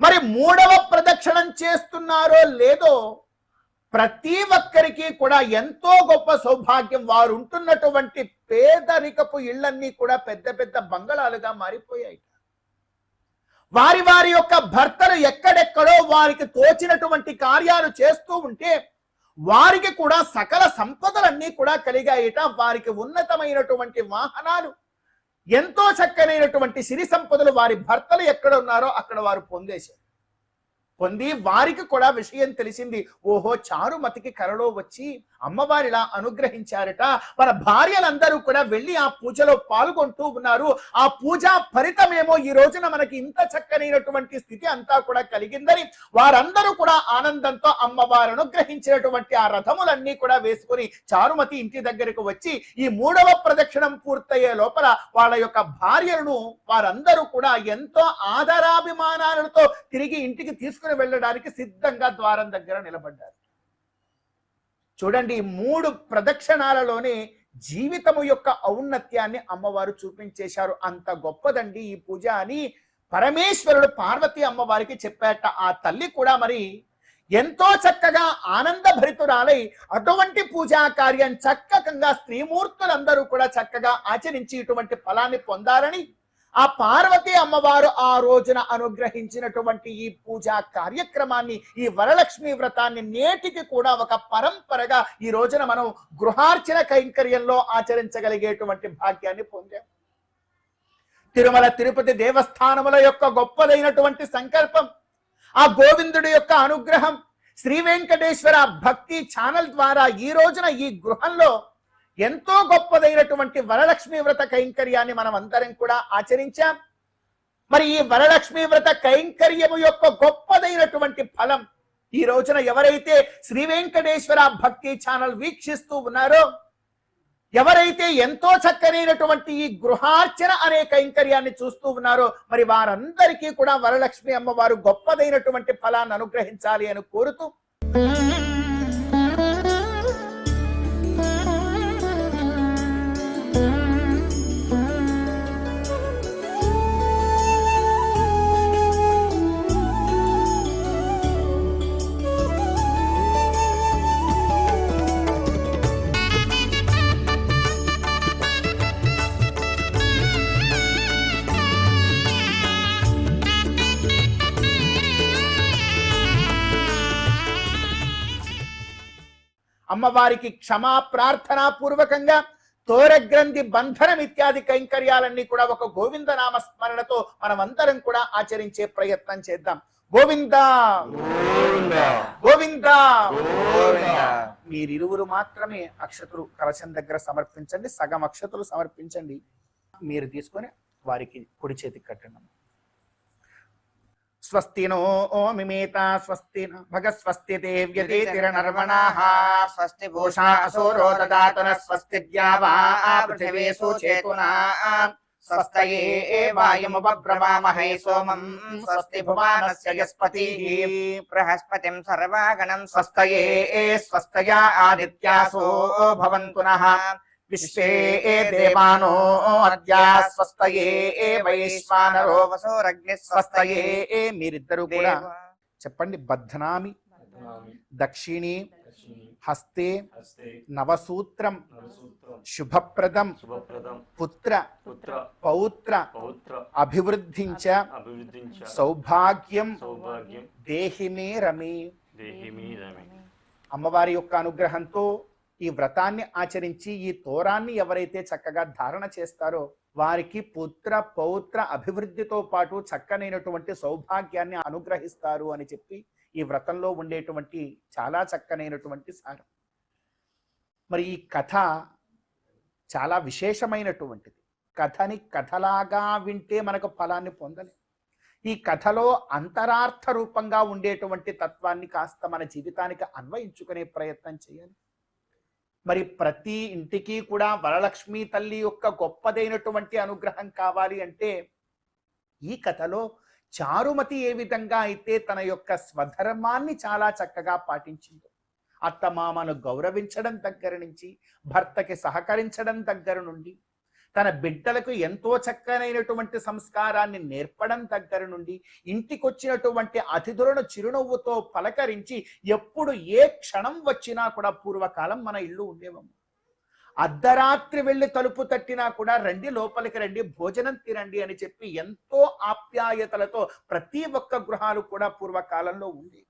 మరి మూడవ ప్రదక్షిణం చేస్తున్నారో లేదో ప్రతి ఒక్కరికి కూడా ఎంతో గొప్ప సౌభాగ్యం. వారు ఉంటున్నటువంటి పేదరికపు ఇళ్లన్నీ కూడా పెద్ద పెద్ద బంగళాలుగా మారిపోయాయి. వారి వారి యొక్క భర్తలు ఎక్కడెక్కడో వారికి తోచినటువంటి కార్యాలు చేస్తూ ఉంటే వారికి కూడా సకల సంపదలన్నీ కూడా కలిగాయిట. వారికి ఉన్నతమైనటువంటి వాహనాలు, ఎంతో చక్కనైనటువంటి సిరి సంపదలు వారి భర్తలు ఎక్కడ ఉన్నారో అక్కడ వారు పొంది వారికి కూడా విషయం తెలిసింది. ఓహో చారుమతికి కలలో వచ్చి అమ్మవారిలా అనుగ్రహించారట. మన భార్యలందరూ కూడా వెళ్ళి ఆ పూజలో పాల్గొంటూ ఉన్నారు. ఆ పూజా ఫలితమేమో ఈ రోజున మనకి ఇంత చక్కనైనటువంటి స్థితి అంతా కూడా కలిగిందని వారందరూ కూడా ఆనందంతో అమ్మవారు అనుగ్రహించినటువంటి ఆ రథములన్నీ కూడా వేసుకుని చారుమతి ఇంటి దగ్గరకు వచ్చి ఈ మూడవ ప్రదక్షిణం పూర్తయ్యే లోపల వాళ్ళ యొక్క భార్యలను వారందరూ కూడా ఎంతో ఆదరాభిమానాలతో తిరిగి ఇంటికి తీసుకుని వెళ్ళడానికి సిద్ధంగా ద్వారం దగ్గర నిలబడ్డారు. చూడండి 3 ప్రదక్షిణాలలోనే జీవితము యొక్క ఔన్నత్యాన్ని అమ్మవారు చూపించేశారు. అంత గొప్పదండి ఈ పూజ అని పరమేశ్వరుడు పార్వతీ అమ్మవారికి చెప్పాట. ఆ తల్లి కూడా మరి ఎంతో చక్కగా ఆనందభరితురాలై అటువంటి పూజా కార్యం చక్కగా స్త్రీమూర్తులందరూ కూడా చక్కగా ఆచరించి ఇటువంటి ఫలాన్ని పొందాలని ఆ పార్వతీ అమ్మవారు ఆ రోజున అనుగ్రహించినటువంటి ఈ పూజా కార్యక్రమాన్ని, ఈ వరలక్ష్మి వ్రతాన్ని నేటికి కూడా ఒక పరంపరగా ఈ రోజున మనం గృహార్చన కైంకర్యంలో ఆచరించగలిగేటువంటి భాగ్యాన్ని పొందాం. తిరుమల తిరుపతి దేవస్థానముల యొక్క గొప్పదైనటువంటి సంకల్పం, ఆ గోవిందుడి యొక్క అనుగ్రహం, శ్రీ వెంకటేశ్వర భక్తి ఛానల్ ద్వారా ఈ రోజున ఈ గృహంలో ఎంతో గొప్పదైనటువంటి వరలక్ష్మి వ్రత కైంకర్యాన్ని మనం అందరం కూడా ఆచరించాం. మరి ఈ వరలక్ష్మి వ్రత కైంకర్యము యొక్క గొప్పదైనటువంటి ఫలం ఈ రోజున ఎవరైతే శ్రీ వెంకటేశ్వర భక్తి ఛానల్ వీక్షిస్తూ ఉన్నారో, ఎవరైతే ఎంతో చక్కనైనటువంటి ఈ గృహార్చన అనే కైంకర్యాన్ని చూస్తూ ఉన్నారో, మరి వారందరికీ కూడా వరలక్ష్మి అమ్మవారు గొప్పదైనటువంటి ఫలాన్ని అనుగ్రహించాలి అని కోరుతూ అమ్మవారికి క్షమా ప్రార్థనా పూర్వకంగా తోరగ్రంథి బంధనం ఇత్యాది కైంకర్యాలన్నీ కూడా ఒక గోవింద నామ స్మరణతో మనమందరం కూడా ఆచరించే ప్రయత్నం చేద్దాం. గోవింద గోవింద. మీరిరువురు మాత్రమే అక్షతులు కలశం దగ్గర సమర్పించండి. సగం అక్షతులు సమర్పించండి. మీరు తీసుకొని వారికి కుడి చేతికి కట్టండి. స్వస్తినో మిమేత స్వస్తిన భగస్వస్తి దేవ్యతిర్నర్మణః స్వస్తి భూషా అసూరో దదాతన స్వస్తి ద్యావా పృథివీ సుచేతునా స్వస్తయే వాయుముపబ్రవామహే సోమం స్వస్తి భువనస్య యస్పతిః బృహస్పతిం సర్వాగణం స్వస్తయే స్వస్తయా ఆదిత్యాసో భవంతు నః విశ్వే దేవానో అద్య స్వస్తయే వైశ్వానరో వసోరగ్ని స్వస్తయే. మీరిద్దరూ కూడా చెప్పండి. బధ్నామి దక్షిణి హస్తే నవసూత్రం శుభప్రదం పుత్ర పౌత్ర అభివృద్ధించ సౌభాగ్యం దేహిమే రమే. అమ్మవారి యొక్క అనుగ్రహంతో ఈ వ్రతాన్ని ఆచరించి ఈ తోరాన్ని ఎవరైతే చక్కగా ధారణ చేస్తారో వారికి పుత్ర పౌత్ర అభివృద్ధితో పాటు చక్కనైనటువంటి సౌభాగ్యాన్ని అనుగ్రహిస్తారు అని చెప్పి ఈ వ్రతంలో ఉండేటువంటి చాలా చక్కనైనటువంటి సారం. మరి ఈ కథ చాలా విశేషమైనటువంటిది. కథని కథలాగా వింటే మనకు ఫలాన్ని పొందలేం. ఈ కథలో అంతరార్థ రూపంగా ఉండేటువంటి తత్వాన్ని కాస్త మన జీవితానికి అన్వయించుకునే ప్రయత్నం చేయాలి. మరి ప్రతి ఇంటికి కూడా వరలక్ష్మి తల్లి యొక్క గొప్పదైనటువంటి అనుగ్రహం కావాలి అంటే ఈ కథలో చారుమతి ఏ విధంగా అయితే తన యొక్క స్వధర్మాన్ని చాలా చక్కగా పాటించిందో, అత్తమామను గౌరవించడం దగ్గర నుంచి భర్తకి సహకరించడం దగ్గర నుండి తన బిడ్డలకు ఎంతో చక్కనైనటువంటి సంస్కారాన్ని నేర్పడం దగ్గర నుండి ఇంటికొచ్చినటువంటి అతిథులను చిరునవ్వుతో పలకరించి ఎప్పుడు ఏ క్షణం వచ్చినా కూడా పూర్వకాలం మన ఇల్లు ఉండేవమ్మ. అర్ధరాత్రి వెళ్ళి తలుపు తట్టినా కూడా రండి లోపలికి రండి భోజనం తినండి అని చెప్పి ఎంతో ఆప్యాయతలతో ప్రతి ఒక్క గృహాలు కూడా పూర్వకాలంలో ఉంది.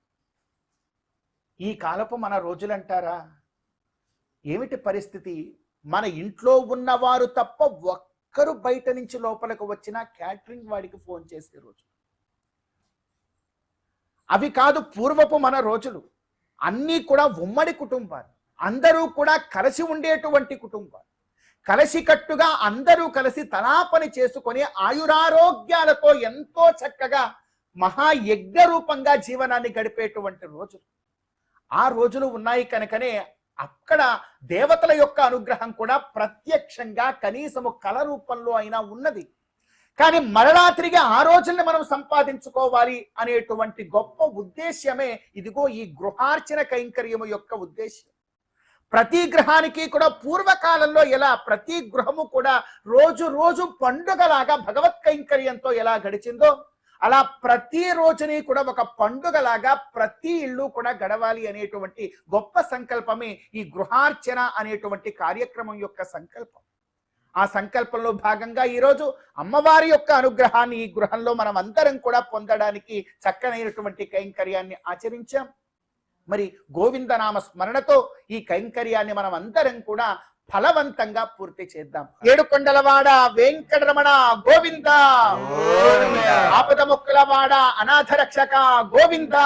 ఈ కాలపు మన రోజులంటారా? ఏమిటి పరిస్థితి? మన ఇంట్లో ఉన్నవారు తప్ప ఒక్కరు బయట నుంచి లోపలికి వచ్చినా క్యాటరింగ్ వాడికి ఫోన్ చేసే రోజు. అవి కాదు పూర్వపు మన రోజులు. అన్నీ కూడా ఉమ్మడి కుటుంబాలు, అందరూ కూడా కలిసి ఉండేటువంటి కుటుంబాలు. కలిసికట్టుగా అందరూ కలిసి తలాపని చేసుకొని ఆయురారోగ్యాలతో ఎంతో చక్కగా మహాయజ్ఞ రూపంగా జీవనాన్ని గడిపేటువంటి రోజులు. ఆ రోజులు ఉన్నాయి కనుకనే అక్కడ దేవతల యొక్క అనుగ్రహం కూడా ప్రత్యక్షంగా కనీసము కళ రూపంలో అయినా ఉన్నది. కానీ మరలా తిరిగి ఆ రోజుల్ని మనం సంపాదించుకోవాలి అనేటువంటి గొప్ప ఉద్దేశ్యమే ఇదిగో ఈ గృహార్చన కైంకర్యము యొక్క ఉద్దేశ్యం. ప్రతి గ్రహానికి కూడా పూర్వకాలంలో ఎలా ప్రతి గృహము కూడా రోజు రోజు పండుగలాగా భగవత్ కైంకర్యంతో ఎలా గడిచిందో అలా ప్రతి రోజుని కూడా ఒక పండుగలాగా ప్రతి ఇల్లు కూడా గడవాలి అనేటువంటి గొప్ప సంకల్పమే ఈ గృహార్చన అనేటువంటి కార్యక్రమం యొక్క సంకల్పం. ఆ సంకల్పంలో భాగంగా ఈరోజు అమ్మవారి యొక్క అనుగ్రహాన్ని ఈ గృహంలో మనం అందరం కూడా పొందడానికి చక్కనైనటువంటి కైంకర్యాన్ని ఆచరించాం. మరి గోవిందనామ స్మరణతో ఈ కైంకర్యాన్ని మనం అందరం కూడా ఫలవంతంగా పూర్తి చేద్దాం. ఏడుకొండలవాడ వెంకటరమణ గోవింద, ఆపద మొక్కులవాడ అనాథ రక్షక గోవింద.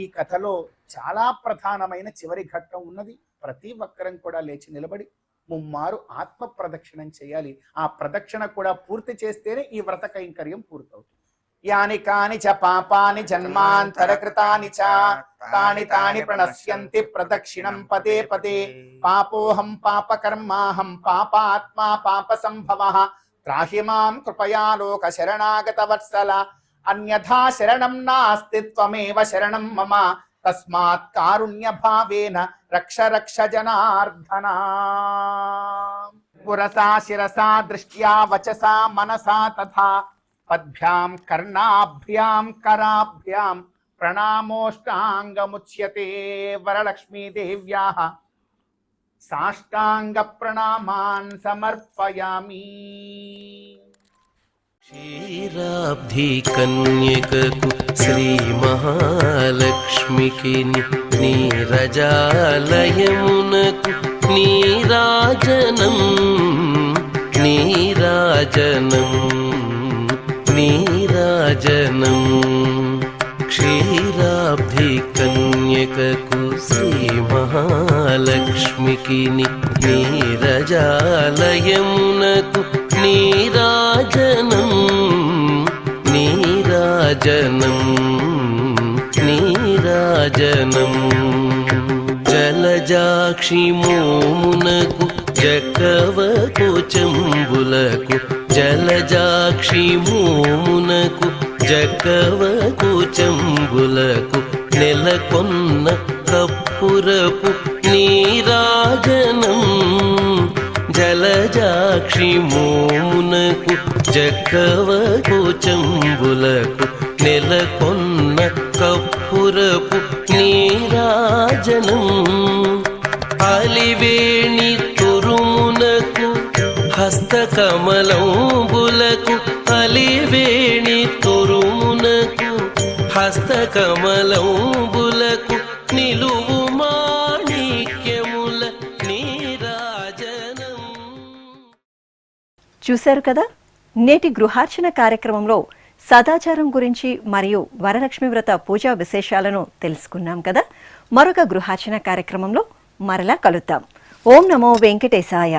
ఈ కథలో చాలా ప్రధానమైన చివరి ఘట్టం ఉన్నది. ప్రతి ఒక్కరం కూడా లేచి నిలబడి ముమ్మారు ఆత్మ ప్రదక్షిణం చేయాలి. ఆ ప్రదక్షిణ కూడా పూర్తి చేస్తేనే ఈ వ్రత కైంకర్యం పూర్తవుతుంది. యాని కాని చ పాపాని జన్మాంతరకృతాని చ తాని తాని ప్రణశ్యంతి ప్రదక్షిణం పదే పదే. పాపోహం పాపకర్మాహం పాపాత్మా పాప సంభవః త్రాహి మాం కృపయా లోక శరణాగత వత్సల. అన్యథా శరణం నాస్తి త్వమేవ శరణం మమ తస్మాత్ కారుణ్య భావేన రక్ష రక్ష జనార్దన. పురసా శిరసా దృష్ట్యా వచసా మనసా తథా పద్భ్యాం కర్ణాభ్యాం కరాభ్యాం ప్రణామోష్టాంగముచ్యతే. వరలక్ష్మీదేవ్యాః సాష్టాంగ ప్రణామాన్ సమర్పయామి. క్షీరాబ్ధి కన్యకకు శ్రీ మహాలక్ష్మికి నీరజాలయమునకు నీరాజనం నీరాజనం నీరాజనం క్షీరాబ్ధి కన్యకకు శ్రీ మహాలక్ష్మికి నీరజాలయమునకు నీరాజనం నీరాజనం నీరాజనం జలజాక్షి మోమునకు జకవకు చెంబులకు జలజాక్షి మోమునకు జకవకు చెంబులకు నెలకొన్న కప్పురపు నీరాజనం జలజాక్షి మోమునకు జకవకు చెంబులకు నెలకొన్న కప్పురపు నీరాజనం అలివేణి తురుమునకు హస్తకమలంబులకు అలివేణి తురుమునకు హస్తకమలంబులకు నిలువు మాణిక్యముల నీరాజనం. చూశారు కదా, నేటి గృహార్చన కార్యక్రమంలో సదాచారం గురించి మరియు వరలక్ష్మి వ్రత పూజా విశేషాలను తెలుసుకున్నాం కదా. మరొక గృహార్చన కార్యక్రమంలో మరలా కలుద్దాం. ఓం నమో వెంకటేశాయ.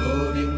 గోవింద